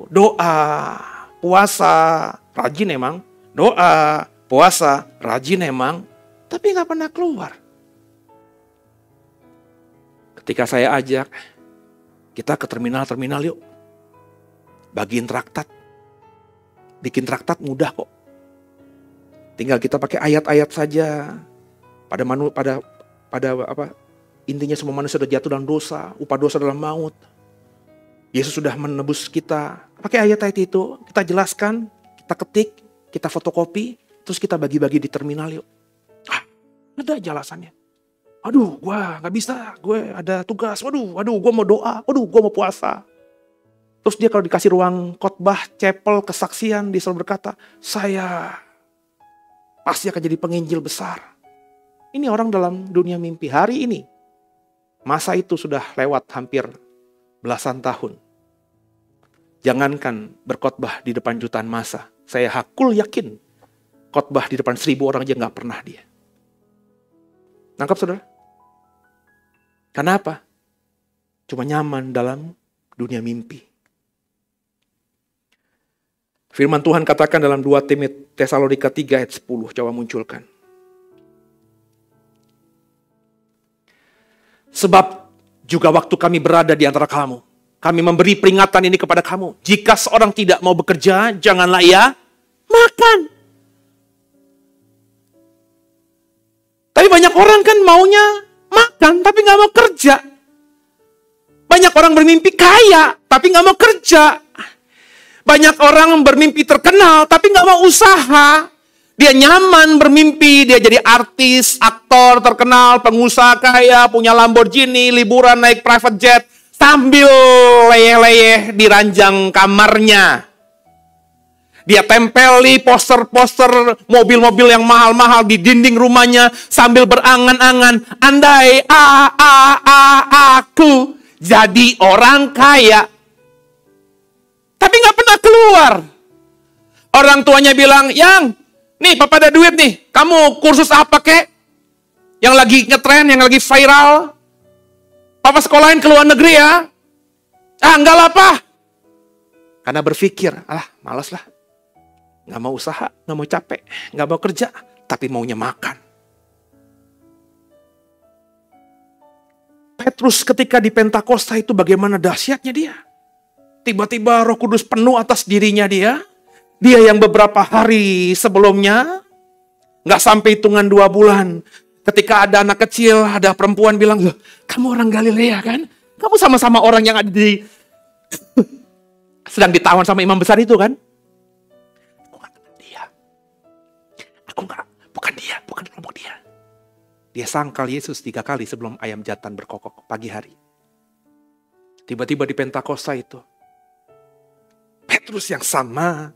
Doa, puasa, rajin emang. Doa, puasa, rajin emang. Tapi gak pernah keluar. Ketika saya ajak, kita ke terminal-terminal yuk. Bagiin traktat. Bikin traktat mudah kok. Tinggal kita pakai ayat-ayat saja. Intinya semua manusia sudah jatuh dalam dosa, upah dosa dalam maut. Yesus sudah menebus kita. Pakai ayat-ayat itu, kita jelaskan, kita ketik, kita fotokopi, terus kita bagi-bagi di terminal yuk. Ada jelasannya. Aduh, gua gak bisa, gue ada tugas. Waduh, gua mau doa, gua mau puasa. Terus dia kalau dikasih ruang khotbah, chapel, kesaksian, dia selalu berkata, saya pasti akan jadi penginjil besar. Ini orang dalam dunia mimpi hari ini. Masa itu sudah lewat hampir belasan tahun. Jangankan berkhotbah di depan jutaan massa. Saya hakul yakin khotbah di depan 1000 orang aja gak pernah dia. Nangkap saudara? Kenapa? Cuma nyaman dalam dunia mimpi. Firman Tuhan katakan dalam 2 Tesalonika 3 ayat 10. Coba munculkan. Sebab juga waktu kami berada di antara kamu, kami memberi peringatan ini kepada kamu. Jika seorang tidak mau bekerja, janganlah ia makan. Tapi banyak orang kan maunya makan, tapi gak mau kerja. Banyak orang bermimpi kaya, tapi gak mau kerja. Banyak orang bermimpi terkenal, tapi gak mau usaha. Dia nyaman bermimpi, dia jadi artis, aktor terkenal, pengusaha kaya, punya Lamborghini, liburan naik private jet, sambil leyeh-leyeh di ranjang kamarnya. Dia tempeli poster-poster mobil-mobil yang mahal-mahal di dinding rumahnya sambil berangan-angan. Andai aku jadi orang kaya. Tapi gak pernah keluar. Orang tuanya bilang, Yang, nih papa ada duit nih. Kamu kursus apa kek? Yang lagi ngetren, yang lagi viral. Papa sekolahin ke luar negeri ya. Enggak lah pak. Karena berpikir, malas lah. Gak mau usaha, gak mau capek, gak mau kerja. Tapi maunya makan. Petrus ketika di Pentakosta itu bagaimana dahsyatnya dia. Tiba-tiba Roh Kudus penuh atas dirinya dia. Dia yang beberapa hari sebelumnya, gak sampai hitungan 2 bulan. Ketika ada anak kecil, ada perempuan bilang, loh, kamu orang Galilea kan? Kamu sama-sama orang yang ada di... sedang ditawan sama imam besar itu kan? Aku gak kenal dia. Bukan kelompok dia. Dia sangkal Yesus 3 kali sebelum ayam jantan berkokok pagi hari. Tiba-tiba di Pentakosta itu, Petrus yang sama.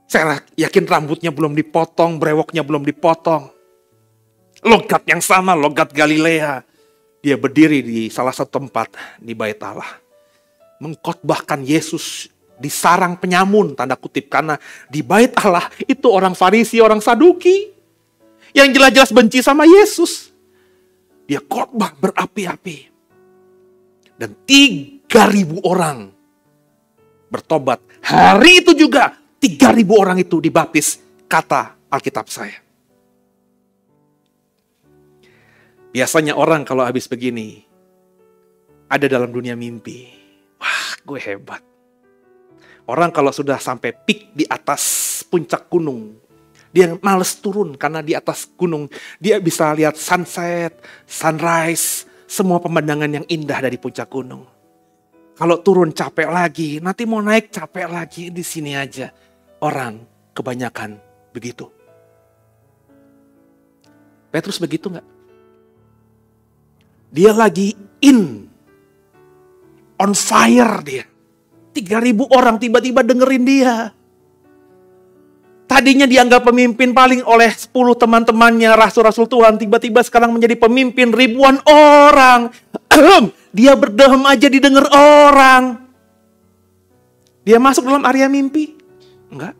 Saya yakin rambutnya belum dipotong, brewoknya belum dipotong. Logat yang sama, logat Galilea. Dia berdiri di salah satu tempat di Bait Allah. Mengkhotbahkan Yesus di sarang penyamun, tanda kutip. Karena di Bait Allah itu orang Farisi, orang Saduki. Yang jelas-jelas benci sama Yesus. Dia khotbah berapi-api. Dan 3.000 orang bertobat. Hari itu juga 3.000 orang itu dibaptis, kata Alkitab saya. Biasanya orang kalau habis begini, ada dalam dunia mimpi. Wah, gue hebat. Orang kalau sudah sampai peak di atas puncak gunung, dia males turun karena di atas gunung, dia bisa lihat sunset, sunrise, semua pemandangan yang indah dari puncak gunung. Kalau turun capek lagi, nanti mau naik capek lagi, di sini aja. Orang kebanyakan begitu. Petrus begitu nggak? Dia lagi on fire dia. 3.000 orang tiba-tiba dengerin dia. Tadinya dianggap pemimpin paling oleh 10 teman-temannya, rasul-rasul Tuhan. Tiba-tiba sekarang menjadi pemimpin ribuan orang. Dia berdehem aja didengar orang. Dia masuk dalam area mimpi? Enggak.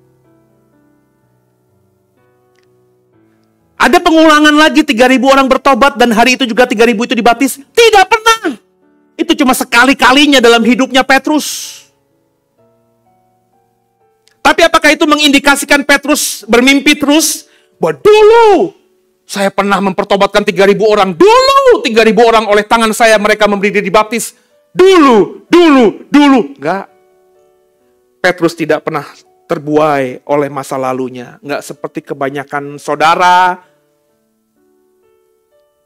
Ada pengulangan lagi 3.000 orang bertobat dan hari itu juga 3.000 itu dibaptis? Tidak pernah. Itu cuma sekali-kalinya dalam hidupnya Petrus. Tapi apakah itu mengindikasikan Petrus bermimpi terus? Bahwa dulu saya pernah mempertobatkan 3.000 orang. Dulu 3.000 orang oleh tangan saya mereka memberi diri dibaptis. Dulu. Enggak. Petrus tidak pernah terbuai oleh masa lalunya. Enggak seperti kebanyakan saudara.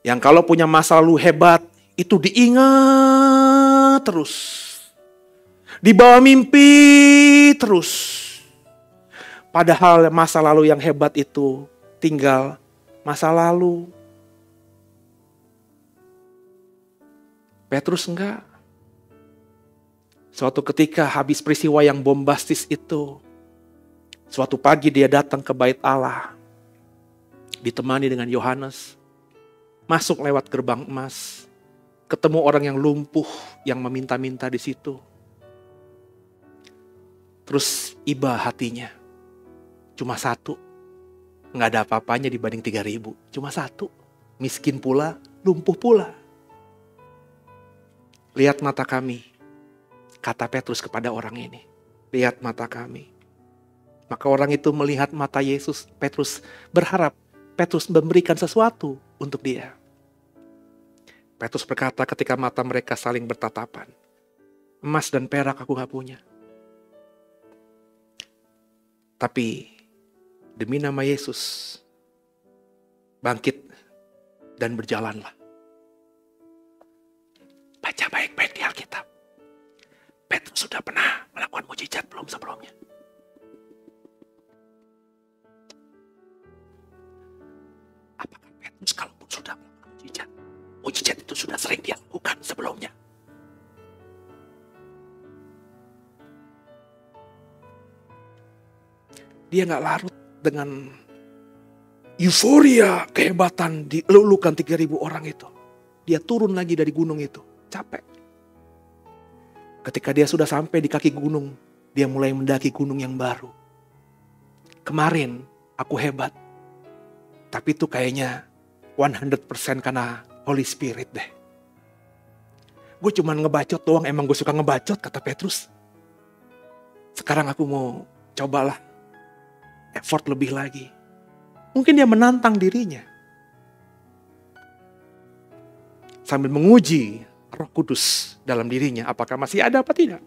Yang kalau punya masa lalu hebat, itu diingat terus. Dibawa mimpi terus. Padahal masa lalu yang hebat itu tinggal masa lalu. Petrus enggak. Suatu ketika habis peristiwa yang bombastis itu, suatu pagi dia datang ke Bait Allah, ditemani dengan Yohanes, masuk lewat gerbang emas, ketemu orang yang lumpuh yang meminta-minta di situ. Terus iba hatinya. Cuma 1. Nggak ada apa-apanya dibanding 3.000. Cuma 1. miskin pula, lumpuh pula. Lihat mata kami, kata Petrus kepada orang ini. Lihat mata kami. Maka orang itu melihat mata Yesus. Petrus berharap Petrus memberikan sesuatu untuk dia. Petrus berkata ketika mata mereka saling bertatapan, emas dan perak aku gak punya. Tapi demi nama Yesus, bangkit dan berjalanlah. Baca baik-baik di Alkitab. Petrus sudah pernah melakukan mujizat belum sebelumnya? Apakah Petrus kalaupun sudah melakukan mujizat itu sudah sering dia lakukan sebelumnya? Dia gak larut dengan euforia kehebatan dilulukan 3.000 orang itu. Dia turun lagi dari gunung itu. Capek. Ketika dia sudah sampai di kaki gunung, dia mulai mendaki gunung yang baru. Kemarin aku hebat, tapi itu kayaknya 100% karena Holy Spirit deh. Gue cuma ngebacot doang, emang gue suka ngebacot, kata Petrus. Sekarang aku mau cobalah effort lebih lagi. Mungkin dia menantang dirinya. Sambil menguji Roh Kudus dalam dirinya, apakah masih ada apa tidak.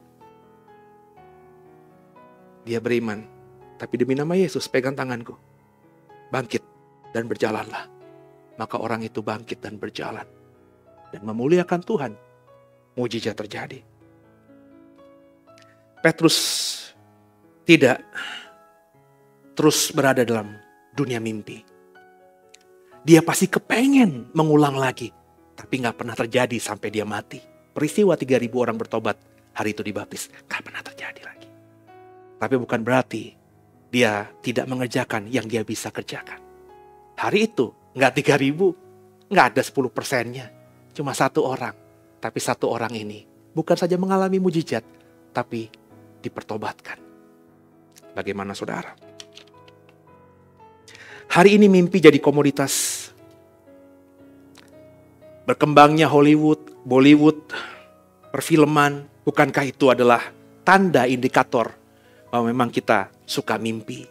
Dia beriman, tapi demi nama Yesus pegang tanganku. Bangkit dan berjalanlah. Maka orang itu bangkit dan berjalan. Dan memuliakan Tuhan. Mujizat terjadi. Petrus tidak terus berada dalam dunia mimpi. Dia pasti kepengen mengulang lagi. Tapi gak pernah terjadi sampai dia mati. Peristiwa 3.000 orang bertobat hari itu dibaptis. Gak pernah terjadi lagi. Tapi bukan berarti dia tidak mengerjakan yang dia bisa kerjakan. Hari itu gak 3.000. Gak ada 10%-nya. Cuma 1 orang. Tapi 1 orang ini bukan saja mengalami mujizat. Tapi dipertobatkan. Bagaimana saudara? Hari ini mimpi jadi komoditas. Berkembangnya Hollywood, Bollywood, perfilman, bukankah itu adalah tanda indikator bahwa memang kita suka mimpi?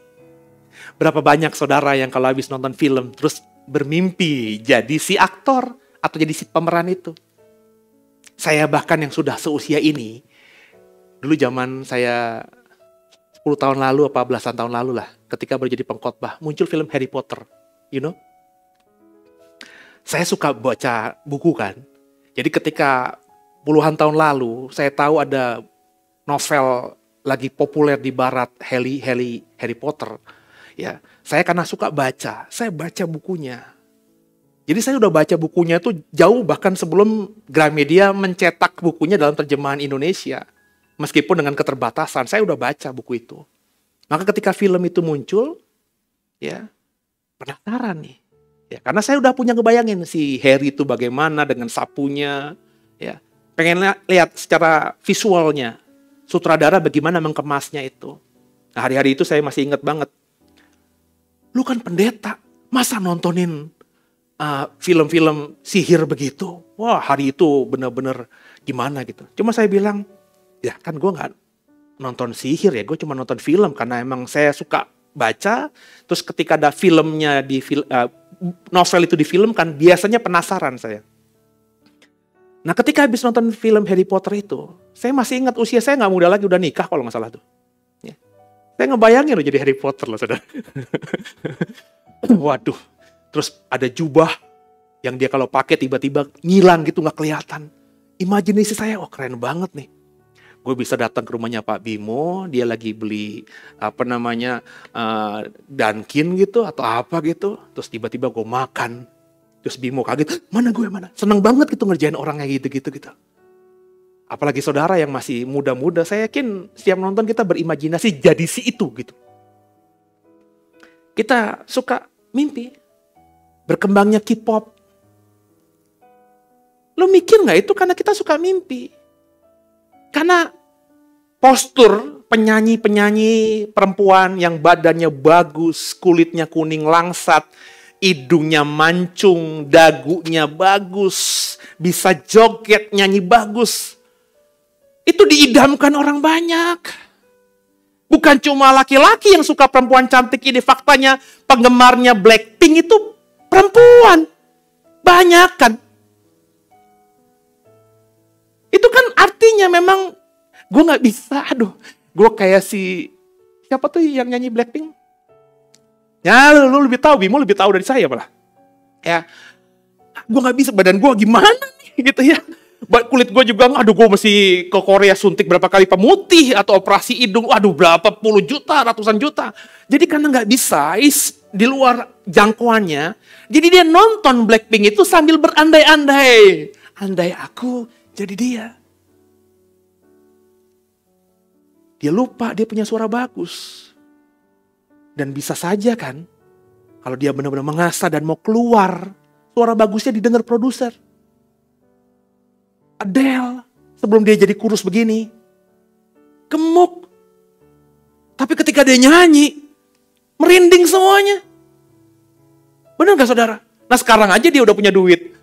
Berapa banyak saudara yang kalau habis nonton film terus bermimpi jadi si aktor atau jadi si pemeran itu? Saya bahkan yang sudah seusia ini, dulu zaman saya 10 tahun lalu, apa belasan tahun lalu lah, ketika baru jadi pengkhotbah, muncul film Harry Potter, you know? Saya suka baca buku kan. Jadi ketika puluhan tahun lalu saya tahu ada novel lagi populer di barat, Harry Potter. Ya, saya karena suka baca, saya baca bukunya. Jadi saya udah baca bukunya tuh jauh bahkan sebelum Gramedia mencetak bukunya dalam terjemahan Indonesia. Meskipun dengan keterbatasan, saya udah baca buku itu. Maka ketika film itu muncul, ya penasaran nih. Ya, karena saya udah punya ngebayangin si Harry itu bagaimana dengan sapunya. Ya, pengen lihat secara visualnya. Sutradara bagaimana mengemasnya itu. Nah, hari-hari itu saya masih ingat banget. Lu kan pendeta, masa nontonin film-film sihir begitu? Wah, hari itu bener-bener gimana gitu. Cuma saya bilang, ya kan gue gak nonton sihir ya, gue cuma nonton film. Karena emang saya suka baca, terus ketika ada filmnya novel itu difilmkan, biasanya penasaran saya. Nah ketika habis nonton film Harry Potter itu, saya masih ingat usia saya gak muda lagi, udah nikah kalau gak salah tuh. Ya. Saya ngebayangin loh jadi Harry Potter loh saudara. Waduh, terus ada jubah yang dia kalau pakai tiba-tiba ngilang gitu gak kelihatan. Imajinasi saya, oh keren banget nih. Gue bisa datang ke rumahnya Pak Bimo, dia lagi beli Dunkin gitu atau apa gitu. Terus tiba-tiba gue makan. Terus Bimo kaget, mana gue mana? Seneng banget gitu ngerjain orang kayak gitu. Apalagi saudara yang masih muda-muda, saya yakin setiap nonton kita berimajinasi jadi si itu gitu. Kita suka mimpi. Berkembangnya K-pop. Lo mikir gak itu karena kita suka mimpi? Karena postur penyanyi-penyanyi perempuan yang badannya bagus, kulitnya kuning langsat, hidungnya mancung, dagunya bagus, bisa joget, nyanyi bagus. Itu diidamkan orang banyak. Bukan cuma laki-laki yang suka perempuan cantik ini, faktanya penggemarnya Blackpink itu perempuan. Banyak kan. Itu kan artinya memang gue gak bisa, gue kayak siapa tuh yang nyanyi Blackpink? Ya lu lebih tahu, Bimo lebih tahu dari saya malah. Ya, gue gak bisa, badan gue gimana nih gitu ya. Kulit gue juga, gue mesti ke Korea suntik berapa kali pemutih atau operasi hidung, berapa puluh juta, ratusan juta. Jadi karena gak bisa, di luar jangkauannya, jadi dia nonton Blackpink itu sambil berandai-andai. Andai aku jadi dia. Dia lupa dia punya suara bagus. Dan bisa saja kan, kalau dia benar-benar mengasah dan mau keluar, suara bagusnya didengar produser. Adele, sebelum dia jadi kurus begini, gemuk. Tapi ketika dia nyanyi, merinding semuanya. Benar gak saudara? Nah sekarang aja dia udah punya duit.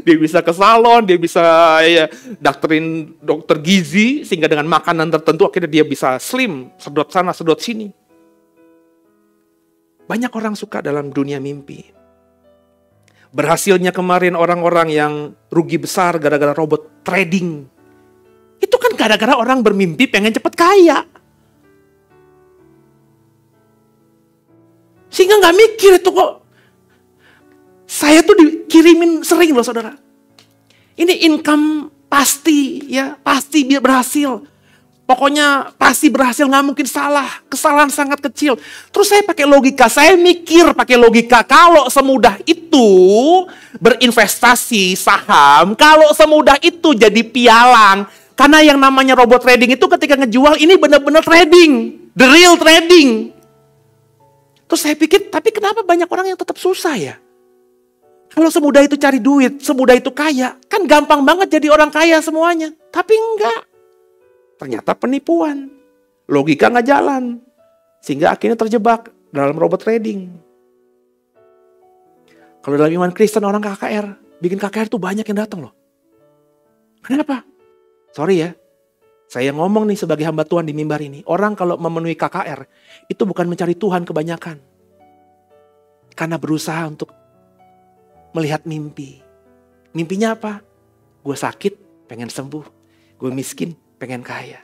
Dia bisa ke salon, dia bisa dokterin dokter gizi, sehingga dengan makanan tertentu akhirnya dia bisa slim, sedot sana, sedot sini. Banyak orang suka dalam dunia mimpi. Berhasilnya kemarin orang-orang yang rugi besar gara-gara robot trading. Itu kan gara-gara orang bermimpi pengen cepat kaya. Sehingga gak mikir itu kok. Saya tuh dikirimin sering loh saudara. Ini income pasti ya, pasti biar berhasil. Pokoknya pasti berhasil, gak mungkin salah. Kesalahan sangat kecil. Terus saya pakai logika, saya mikir pakai logika. Kalau semudah itu berinvestasi saham, kalau semudah itu jadi pialang. Karena yang namanya robot trading itu ketika ngejual ini benar-benar trading. The real trading. Terus saya pikir, tapi kenapa banyak orang yang tetap susah ya? Kalau semudah itu cari duit, semudah itu kaya, kan gampang banget jadi orang kaya semuanya. Tapi enggak. Ternyata penipuan. Logika nggak jalan. Sehingga akhirnya terjebak dalam robot trading. Kalau dalam iman Kristen orang KKR, bikin KKR tuh banyak yang datang loh. Kenapa? Sorry ya. Saya ngomong nih sebagai hamba Tuhan di mimbar ini. Orang kalau memenuhi KKR, itu bukan mencari Tuhan kebanyakan. Karena berusaha untuk melihat mimpi. Mimpinya apa? Gue sakit, pengen sembuh. Gue miskin, pengen kaya.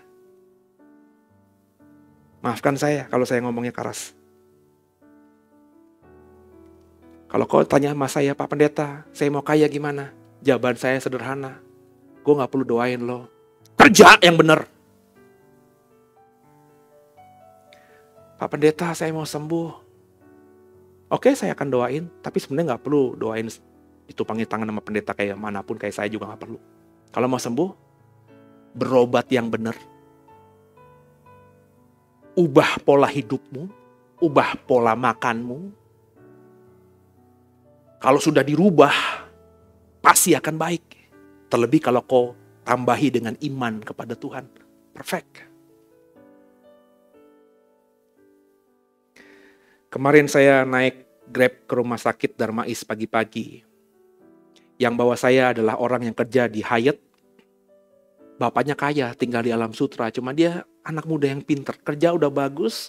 Maafkan saya kalau saya ngomongnya keras. Kalau kau tanya sama saya, Pak Pendeta, saya mau kaya gimana? Jawaban saya sederhana. Gue gak perlu doain lo. Kerja yang benar. Pak Pendeta, saya mau sembuh. Oke, saya akan doain, tapi sebenarnya gak perlu doain ditumpangin tangan sama pendeta kayak manapun, kayak saya juga gak perlu. Kalau mau sembuh, berobat yang benar. Ubah pola hidupmu, ubah pola makanmu. Kalau sudah dirubah, pasti akan baik. Terlebih kalau kau tambahi dengan iman kepada Tuhan. Perfect. Kemarin saya naik Grab ke rumah sakit Darmais pagi-pagi. Yang bawa saya adalah orang yang kerja di Hyatt. Bapaknya kaya, tinggal di Alam Sutra. Cuma dia anak muda yang pinter, kerja udah bagus.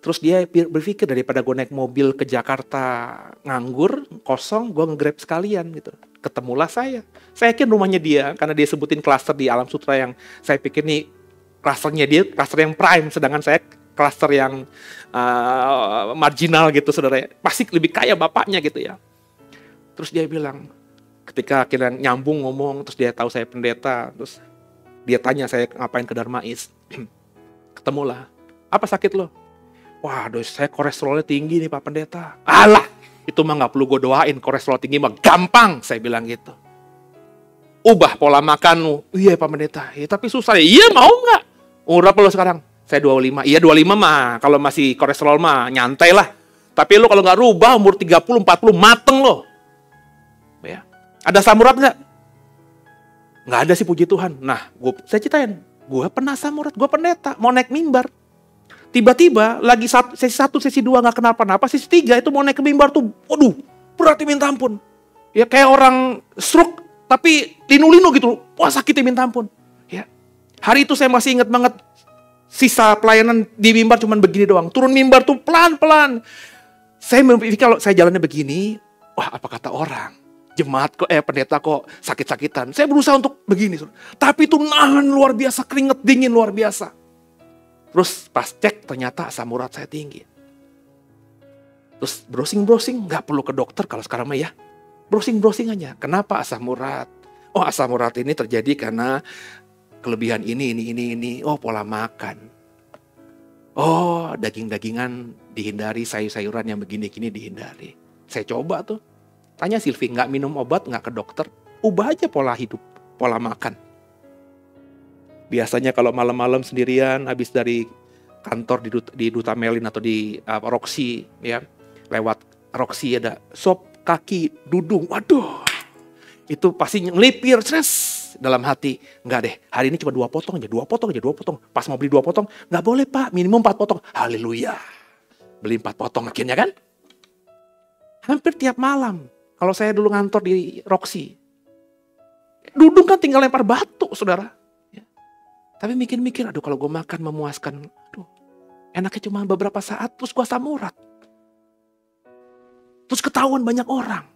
Terus dia berpikir daripada gue naik mobil ke Jakarta nganggur, kosong, gue nge-Grab sekalian gitu. Ketemulah saya. Saya yakin rumahnya dia, karena dia sebutin klaster di Alam Sutra yang saya pikir nih klasternya dia, klaster yang prime. Sedangkan saya klaster yang marginal gitu saudara. Pasti lebih kaya bapaknya gitu ya. Terus dia bilang, ketika akhirnya nyambung ngomong, terus dia tahu saya pendeta, terus dia tanya saya ngapain ke Darmais. Ketemulah. Apa sakit lo? Waduh, saya kolesterolnya tinggi nih Pak Pendeta. Alah, itu mah gak perlu gue doain, kolesterol tinggi mah gampang, saya bilang gitu. Ubah pola makanmu. Iya Pak Pendeta, ya, tapi susah ya. Iya mau gak? Umur berapa lo sekarang? Saya 25. Iya 25 mah, kalau masih kolesterol mah nyantai lah. Tapi lo kalau gak rubah umur 30, 40 mateng lo. Ya. Ada samurat gak? Gak ada sih puji Tuhan. Nah, saya ceritain. Gue pernah samurat, gue pendeta, mau naik mimbar. Tiba-tiba lagi sesi 1, sesi 2 gak kenapa-napa, sesi 3 itu mau naik ke mimbar tuh, waduh, beratnya minta ampun. Ya kayak orang stroke, tapi linu-linu gitu. Wah sakitnya minta ampun. Ya. Hari itu saya masih ingat banget, sisa pelayanan di mimbar cuman begini doang. Turun mimbar tuh pelan-pelan. Saya berpikir kalau saya jalannya begini, wah apa kata orang? Jemaat kok, pendeta kok sakit-sakitan. Saya berusaha untuk begini. Tapi itu nahan luar biasa, keringet dingin luar biasa. Terus pas cek ternyata asam urat saya tinggi. Terus browsing-browsing, nggak perlu ke dokter kalau sekarang mah ya. Browsing-browsing aja. Kenapa asam urat? Oh asam urat ini terjadi karena kelebihan ini. Oh pola makan. Oh daging-dagingan dihindari, sayur-sayuran yang begini-gini dihindari. Saya coba tuh. Tanya Silvi, nggak minum obat, nggak ke dokter. Ubah aja pola hidup, pola makan. Biasanya kalau malam-malam sendirian, habis dari kantor di Duta Melin atau di Roxy, ya lewat Roxy ada sop kaki dudung. Waduh, itu pasti ngelipir, stres dalam hati. Nggak deh, hari ini cuma 2 potong aja, 2 potong aja, 2 potong. Pas mau beli 2 potong, nggak boleh Pak, minimum 4 potong. Haleluya, beli 4 potong akhirnya kan. Hampir tiap malam. Kalau saya dulu ngantor di Roxy, dudung kan tinggal lempar batu, saudara. Ya. Tapi mikir-mikir, aduh kalau gue makan memuaskan, aduh enaknya cuma beberapa saat, terus gue asam urat. Terus ketahuan banyak orang.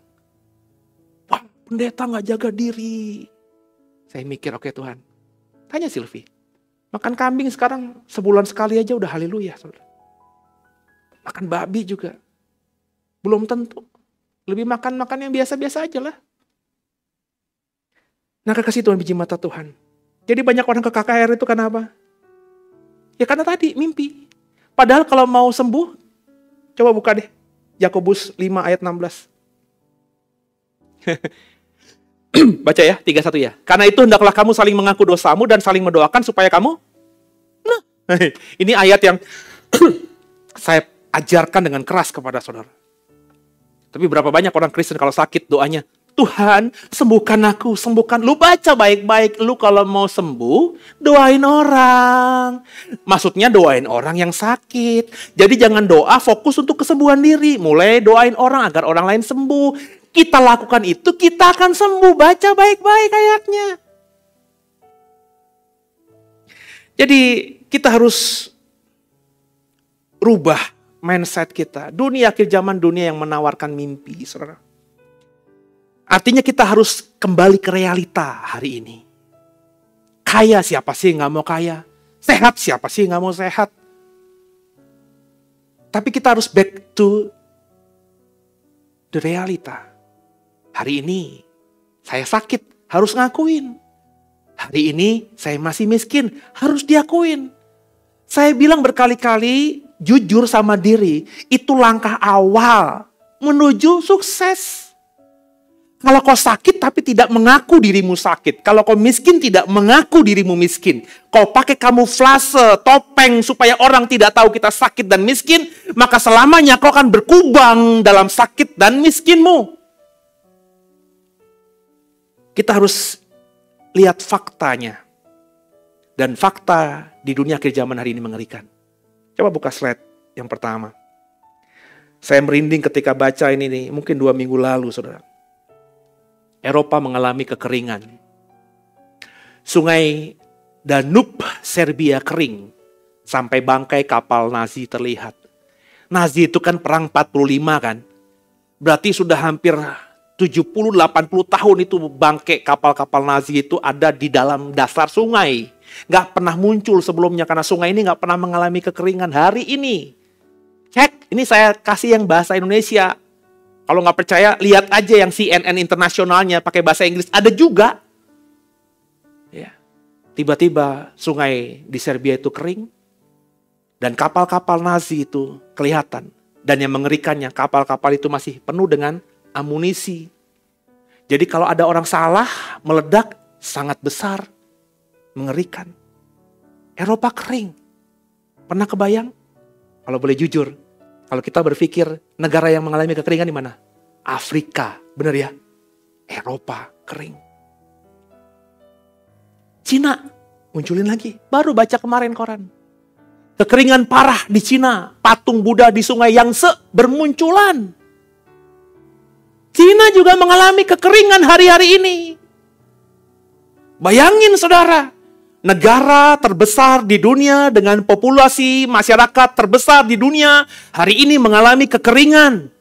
Wah, pendeta gak jaga diri. Saya mikir, oke Tuhan. Tanya Silvi, makan kambing sekarang sebulan sekali aja udah haleluya, saudara. Makan babi juga. Belum tentu. Lebih makan yang biasa-biasa aja lah. Nah kekasih Tuhan, biji mata Tuhan. Jadi banyak orang ke KKR itu karena apa? Ya karena tadi mimpi. Padahal kalau mau sembuh, coba buka deh. Yakobus 5 ayat 16. Baca ya, 31 ya. Karena itu hendaklah kamu saling mengaku dosamu dan saling mendoakan supaya kamu. Nah, ini ayat yang saya ajarkan dengan keras kepada saudara. Tapi berapa banyak orang Kristen kalau sakit doanya, Tuhan sembuhkan aku, sembuhkan. Lu baca baik-baik, lu kalau mau sembuh, doain orang. Maksudnya doain orang yang sakit. Jadi jangan doa fokus untuk kesembuhan diri. Mulai doain orang agar orang lain sembuh. Kita lakukan itu, kita akan sembuh. Baca baik-baik ayatnya. Jadi kita harus rubah mindset kita. Dunia akhir zaman, dunia yang menawarkan mimpi, saudara. Artinya kita harus kembali ke realita hari ini. Kaya siapa sih nggak mau kaya? Sehat siapa sih nggak mau sehat? Tapi kita harus back to the realita. Hari ini saya sakit, harus ngakuin. Hari ini saya masih miskin, harus diakuin. Saya bilang berkali-kali, jujur sama diri, itu langkah awal menuju sukses. Kalau kau sakit tapi tidak mengaku dirimu sakit. Kalau kau miskin tidak mengaku dirimu miskin. Kau pakai kamuflase, topeng supaya orang tidak tahu kita sakit dan miskin. Maka selamanya kau akan berkubang dalam sakit dan miskinmu. Kita harus lihat faktanya. Dan fakta di dunia akhir zaman hari ini mengerikan. Coba buka slide yang pertama. Saya merinding ketika baca ini nih, mungkin 2 minggu lalu saudara. Eropa mengalami kekeringan. Sungai Danube Serbia kering. Sampai bangkai kapal Nazi terlihat. Nazi itu kan perang 45 kan. Berarti sudah hampir 70-80 tahun itu bangkai kapal-kapal Nazi itu ada di dalam dasar sungai. Gak pernah muncul sebelumnya karena sungai ini gak pernah mengalami kekeringan. Hari ini, cek, ini saya kasih yang bahasa Indonesia. Kalau nggak percaya, lihat aja yang CNN internasionalnya pakai bahasa Inggris. Ada juga. Ya. Tiba-tiba sungai di Serbia itu kering. Dan kapal-kapal Nazi itu kelihatan. Dan yang mengerikannya, kapal-kapal itu masih penuh dengan amunisi. Jadi kalau ada orang salah, meledak sangat besar. Mengerikan. Eropa kering. Pernah kebayang? Kalau boleh jujur. Kalau kita berpikir negara yang mengalami kekeringan di mana? Afrika, benar ya? Eropa kering. Cina, munculin lagi. Baru baca kemarin koran. Kekeringan parah di Cina. Patung Buddha di sungai Yangtze bermunculan. Cina juga mengalami kekeringan hari-hari ini. Bayangin saudara, negara terbesar di dunia dengan populasi masyarakat terbesar di dunia hari ini mengalami kekeringan.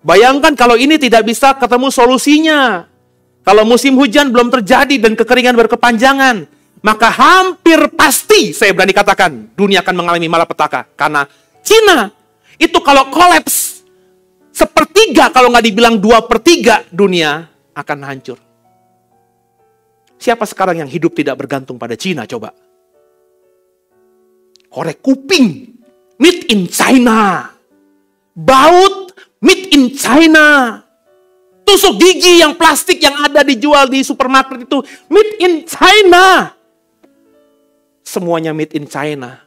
Bayangkan kalau ini tidak bisa ketemu solusinya. Kalau musim hujan belum terjadi dan kekeringan berkepanjangan, maka hampir pasti saya berani katakan dunia akan mengalami malapetaka. Karena Cina itu kalau kolaps, sepertiga kalau nggak dibilang 2/3 dunia akan hancur. Siapa sekarang yang hidup tidak bergantung pada Cina coba? Korek kuping, made in China. Baut, made in China. Tusuk gigi yang plastik yang ada dijual di supermarket itu, made in China. Semuanya made in China.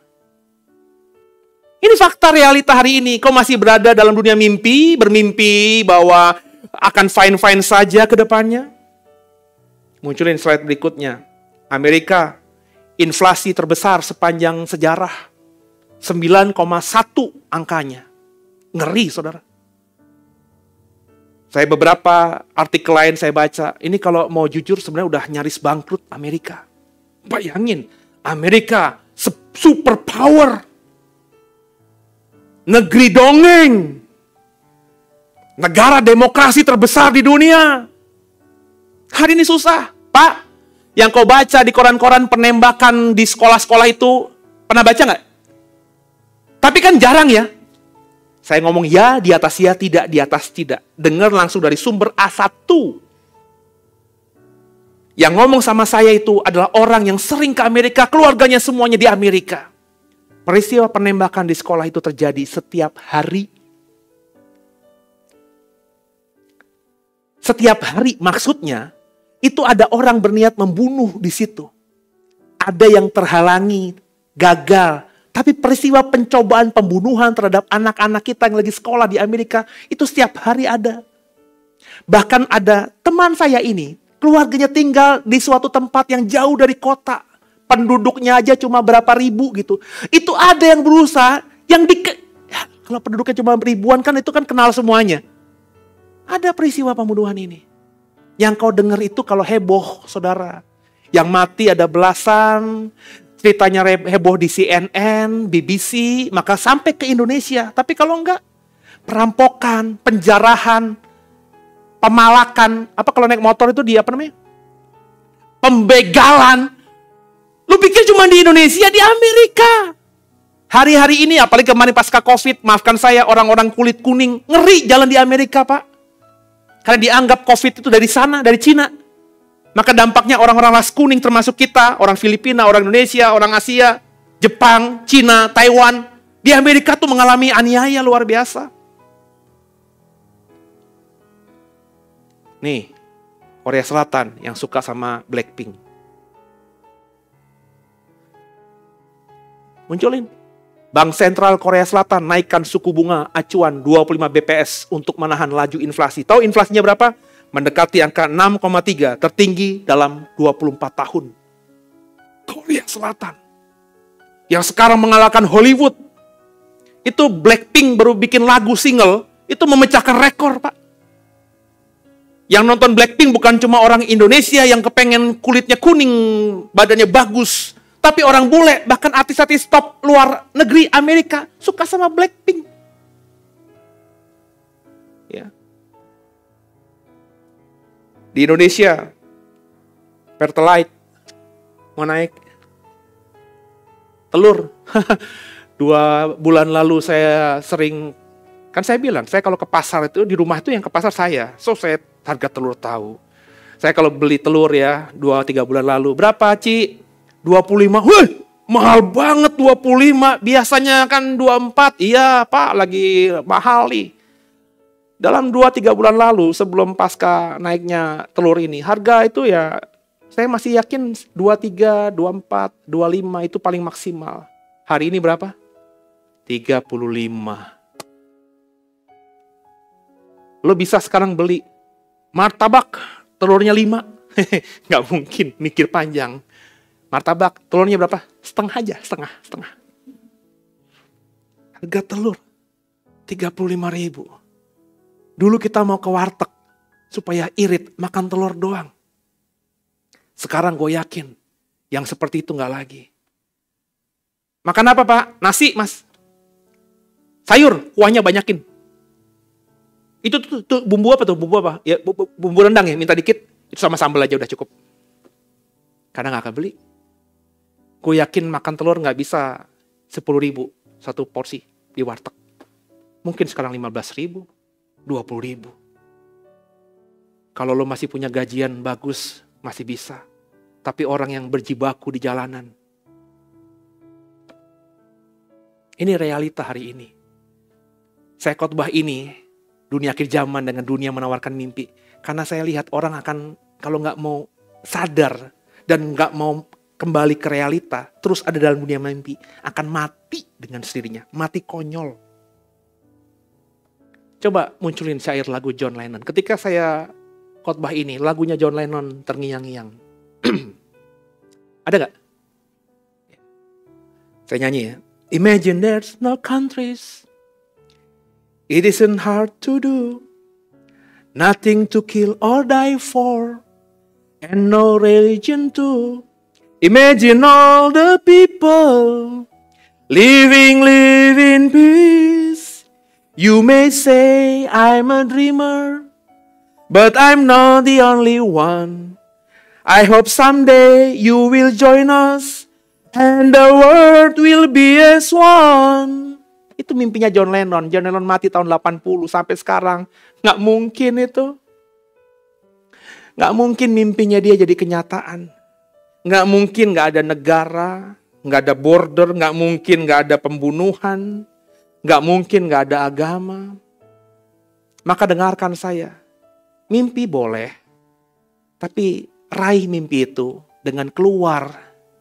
Ini fakta realita hari ini. Kau masih berada dalam dunia mimpi, bermimpi bahwa akan fine-fine saja ke depannya. Munculin slide berikutnya. Amerika, inflasi terbesar sepanjang sejarah. 9,1 angkanya. Ngeri, saudara. Saya beberapa artikel lain saya baca. Ini kalau mau jujur sebenarnya udah nyaris bangkrut Amerika. Bayangin, Amerika superpower. Negeri dongeng. Negara demokrasi terbesar di dunia. Hari ini susah. Pak, yang kau baca di koran-koran penembakan di sekolah-sekolah itu, pernah baca nggak? Tapi kan jarang ya. Saya ngomong ya, di atas ya, tidak, di atas tidak. Dengar langsung dari sumber A1. Yang ngomong sama saya itu adalah orang yang sering ke Amerika, keluarganya semuanya di Amerika. Peristiwa penembakan di sekolah itu terjadi setiap hari. Setiap hari maksudnya, itu ada orang berniat membunuh di situ. Ada yang terhalangi, gagal. Tapi peristiwa pencobaan pembunuhan terhadap anak-anak kita yang lagi sekolah di Amerika, itu setiap hari ada. Bahkan ada teman saya ini, keluarganya tinggal di suatu tempat yang jauh dari kota. Penduduknya aja cuma berapa ribu gitu. Itu ada yang berusaha, kalau penduduknya cuma ribuan kan itu kan kenal semuanya. Ada peristiwa pembunuhan ini. Yang kau dengar itu kalau heboh, saudara. Yang mati ada belasan, ceritanya heboh di CNN, BBC, maka sampai ke Indonesia. Tapi kalau enggak, perampokan, penjarahan, pemalakan, apa kalau naik motor itu dia apa namanya? Pembegalan. Lu pikir cuma di Indonesia, di Amerika. Hari-hari ini, apalagi kemarin pasca COVID, maafkan saya, orang-orang kulit kuning, ngeri jalan di Amerika, Pak. Karena dianggap COVID itu dari sana, dari Cina. Maka dampaknya orang-orang ras kuning termasuk kita, orang Filipina, orang Indonesia, orang Asia, Jepang, Cina, Taiwan. Di Amerika tuh mengalami aniaya luar biasa. Nih, Korea Selatan yang suka sama Blackpink. Munculin. Bank Sentral Korea Selatan naikkan suku bunga acuan 25 BPS untuk menahan laju inflasi. Tahu inflasinya berapa? Mendekati angka 6,3, tertinggi dalam 24 tahun. Korea Selatan. Yang sekarang mengalahkan Hollywood. Itu Blackpink baru bikin lagu single, itu memecahkan rekor, Pak. Yang nonton Blackpink bukan cuma orang Indonesia yang kepengen kulitnya kuning, badannya bagus. Tapi orang bule, bahkan artis-artis top luar negeri Amerika suka sama Blackpink. Ya. Di Indonesia, Pertalite mau naik. Telur. 2 bulan lalu saya sering, kan saya bilang, saya kalau ke pasar itu, di rumah itu yang ke pasar saya. So, saya harga telur tahu. Saya kalau beli telur ya, 2-3 bulan lalu. Berapa, Ci? 25, wih, mahal banget 25, biasanya kan 24, iya Pak lagi mahal nih. Dalam 2-3 bulan lalu sebelum pasca naiknya telur ini, harga itu ya saya masih yakin 23, 24, 25 itu paling maksimal. Hari ini berapa? 35. Lo bisa sekarang beli martabak, telurnya 5. Nggak mungkin, mikir panjang. Martabak, telurnya berapa? Setengah aja, setengah. Harga telur 35.000. Dulu kita mau ke warteg, supaya irit makan telur doang. Sekarang gue yakin yang seperti itu gak lagi. Makan apa Pak? Nasi Mas. Sayur, kuahnya banyakin. Itu tuh bumbu apa tuh? Bumbu apa? Ya bumbu rendang ya, minta dikit. Itu sama sambal aja udah cukup. Karena gak akan beli. Gue yakin makan telur gak bisa 10.000 satu porsi di warteg. Mungkin sekarang 15.000, 20.000. Kalau lo masih punya gajian bagus, masih bisa. Tapi orang yang berjibaku di jalanan. Ini realita hari ini. Saya khotbah ini, dunia akhir zaman dengan dunia menawarkan mimpi. Karena saya lihat orang akan, kalau nggak mau sadar dan nggak mau kembali ke realita, terus ada dalam dunia mimpi, akan mati dengan sendirinya. Mati konyol. Coba munculin syair lagu John Lennon. Ketika saya khotbah ini, lagunya John Lennon terngiang-ngiang. Ada gak? Saya nyanyi ya. Imagine there's no countries. It isn't hard to do. Nothing to kill or die for. And no religion too. Imagine all the people living in peace. You may say I'm a dreamer, but I'm not the only one. I hope someday you will join us, and the world will be as one. Itu mimpinya John Lennon. John Lennon mati tahun 80 sampai sekarang. Nggak mungkin itu. Nggak mungkin mimpinya dia jadi kenyataan. Nggak mungkin nggak ada negara, nggak ada border, nggak mungkin nggak ada pembunuhan, nggak mungkin nggak ada agama. Maka dengarkan saya. Mimpi boleh, tapi raih mimpi itu dengan keluar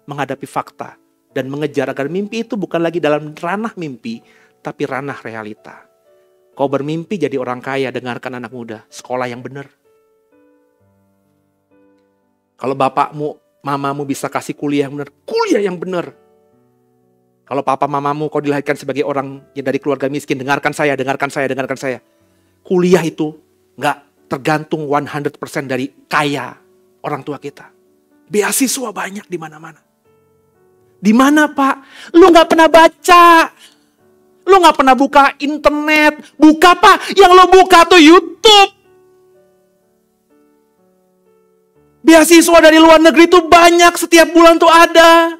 menghadapi fakta dan mengejar agar mimpi itu bukan lagi dalam ranah mimpi, tapi ranah realita. Kau bermimpi jadi orang kaya, dengarkan anak muda, sekolah yang benar. Kalau bapakmu, mamamu bisa kasih kuliah yang benar, kuliah yang benar. Kalau papa mamamu kau dilahirkan sebagai orang yang dari keluarga miskin, dengarkan saya. Kuliah itu nggak tergantung 100% dari kaya orang tua kita. Beasiswa banyak di mana-mana. Di mana Pak? Lu nggak pernah baca. Lu nggak pernah buka internet. Buka Pak. Yang lu buka tuh YouTube. Beasiswa dari luar negeri tuh banyak. Setiap bulan tuh ada.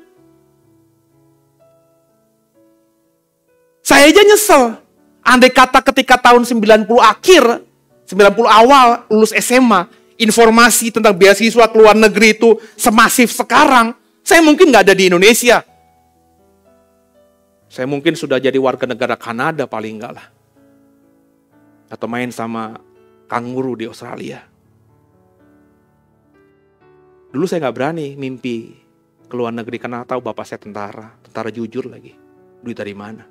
Saya aja nyesel. Andai kata ketika tahun 90 akhir, 90 awal lulus SMA, informasi tentang beasiswa ke luar negeri itu semasif sekarang, saya mungkin nggak ada di Indonesia. Saya mungkin sudah jadi warga negara Kanada paling enggak lah. Atau main sama kanguru di Australia. Dulu saya nggak berani mimpi ke luar negeri karena tahu bapak saya tentara jujur lagi. Duit dari mana?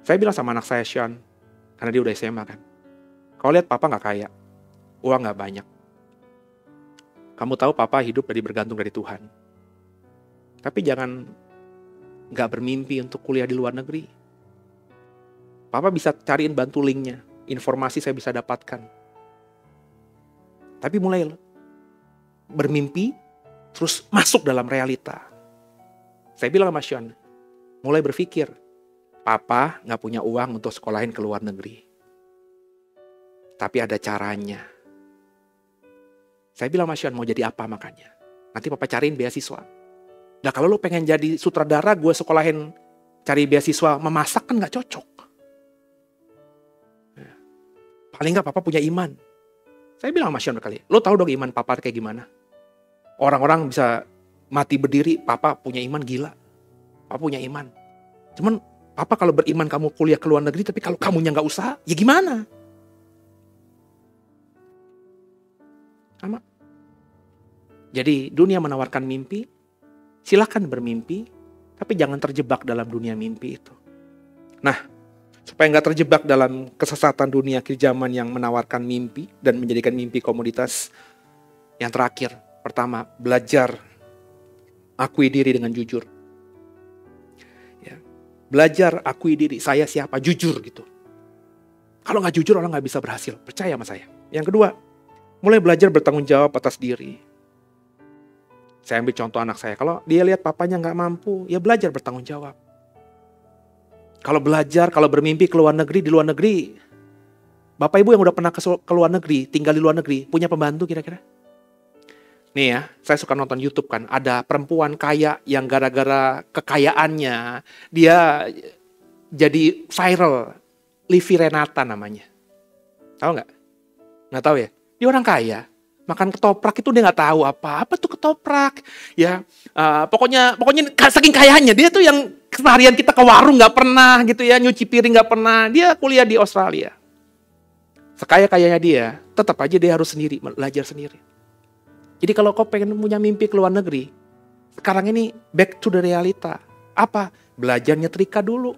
Saya bilang sama anak saya, Sean, karena dia udah SMA kan. Kau lihat papa nggak kaya, uang nggak banyak. Kamu tahu papa hidup dari bergantung dari Tuhan. Tapi jangan nggak bermimpi untuk kuliah di luar negeri. Papa bisa cariin bantu linknya, informasi saya bisa dapatkan. Tapi mulai bermimpi, terus masuk dalam realita. Saya bilang sama Sean, mulai berpikir, papa nggak punya uang untuk sekolahin ke luar negeri. Tapi ada caranya. Saya bilang sama Sean, mau jadi apa makanya? Nanti papa cariin beasiswa. Nah kalau lu pengen jadi sutradara, gue sekolahin cari beasiswa memasak kan gak cocok. Paling gak papa punya iman. Saya bilang sama Sean berkali, lo tahu dong iman papa kayak gimana? Orang-orang bisa mati berdiri, papa punya iman gila. Papa punya iman. Cuman papa kalau beriman kamu kuliah ke luar negeri, tapi kalau kamunya gak usaha, ya gimana? Sama. Jadi dunia menawarkan mimpi, silakan bermimpi, tapi jangan terjebak dalam dunia mimpi itu. Nah, supaya nggak terjebak dalam kesesatan dunia akhir zaman yang menawarkan mimpi dan menjadikan mimpi komoditas. Yang terakhir, pertama, belajar akui diri dengan jujur. Ya, belajar akui diri, saya siapa, jujur gitu. Kalau nggak jujur orang nggak bisa berhasil, percaya sama saya. Yang kedua, mulai belajar bertanggung jawab atas diri. Saya ambil contoh anak saya, kalau dia lihat papanya nggak mampu, ya belajar bertanggung jawab. Kalau bermimpi ke luar negeri, di luar negeri, Bapak Ibu yang udah pernah ke luar negeri, tinggal di luar negeri, punya pembantu kira-kira? Nih ya, saya suka nonton YouTube kan, ada perempuan kaya yang gara-gara kekayaannya, dia jadi viral, Livi Renata namanya. Tahu nggak? Nggak tahu ya? Dia orang kaya, makan ketoprak itu dia nggak tahu apa tuh ketoprak. Ya, pokoknya saking kayanya dia tuh yang keseharian kita ke warung nggak pernah gitu ya, nyuci piring nggak pernah. Dia kuliah di Australia. Sekaya-kayanya dia, tetap aja dia harus sendiri, belajar sendiri. Jadi kalau kau pengen punya mimpi ke luar negeri, sekarang ini back to the realita. Apa? Belajar nyetrika dulu.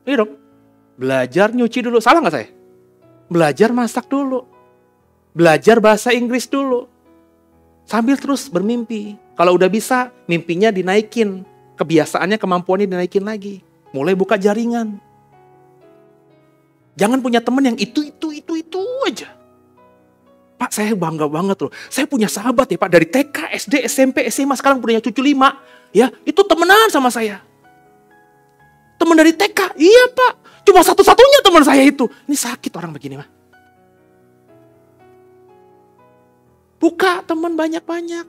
Iya dong. Belajar nyuci dulu. Salah nggak saya? Belajar masak dulu. Belajar bahasa Inggris dulu. Sambil terus bermimpi. Kalau udah bisa, mimpinya dinaikin. Kebiasaannya, kemampuannya dinaikin lagi. Mulai buka jaringan. Jangan punya teman yang itu aja. Pak, saya bangga banget loh. Saya punya sahabat ya Pak, dari TK, SD, SMP, SMA, sekarang punya cucu 5. Ya, itu temenan sama saya. Teman dari TK, iya Pak. Cuma satu-satunya teman saya itu. Ini sakit orang begini mah. Buka teman banyak-banyak.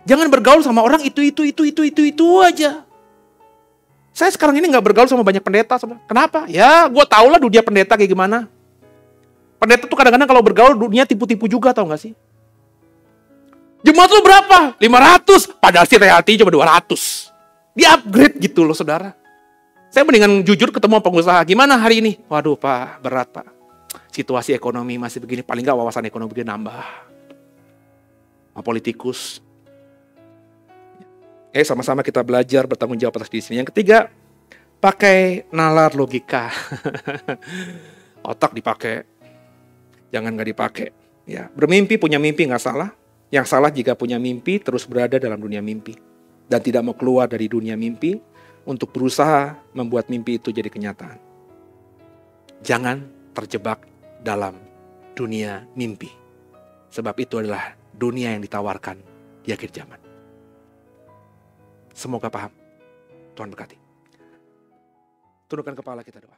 Jangan bergaul sama orang itu aja. Saya sekarang ini gak bergaul sama banyak pendeta. Kenapa? Ya, gue tau lah dunia pendeta kayak gimana. Pendeta tuh kadang-kadang kalau bergaul dunia tipu-tipu juga, tau gak sih? Jemaat lu berapa? 500. Padahal sih reality cuma 200. Di-upgrade gitu loh saudara. Saya mendingan jujur ketemu pengusaha. Gimana hari ini? Waduh Pak, berat Pak. Situasi ekonomi masih begini. Paling gak wawasan ekonomi dia nambah. Sama politikus. Sama-sama kita belajar bertanggung jawab atas diri sendiri. Yang ketiga, pakai nalar logika. Otak dipakai. Jangan gak dipakai. Ya, bermimpi, punya mimpi gak salah. Yang salah jika punya mimpi terus berada dalam dunia mimpi. Dan tidak mau keluar dari dunia mimpi untuk berusaha membuat mimpi itu jadi kenyataan. Jangan terjebak dalam dunia mimpi. Sebab itu adalah dunia yang ditawarkan di akhir zaman. Semoga paham. Tuhan berkati. Tundukkan kepala kita doa.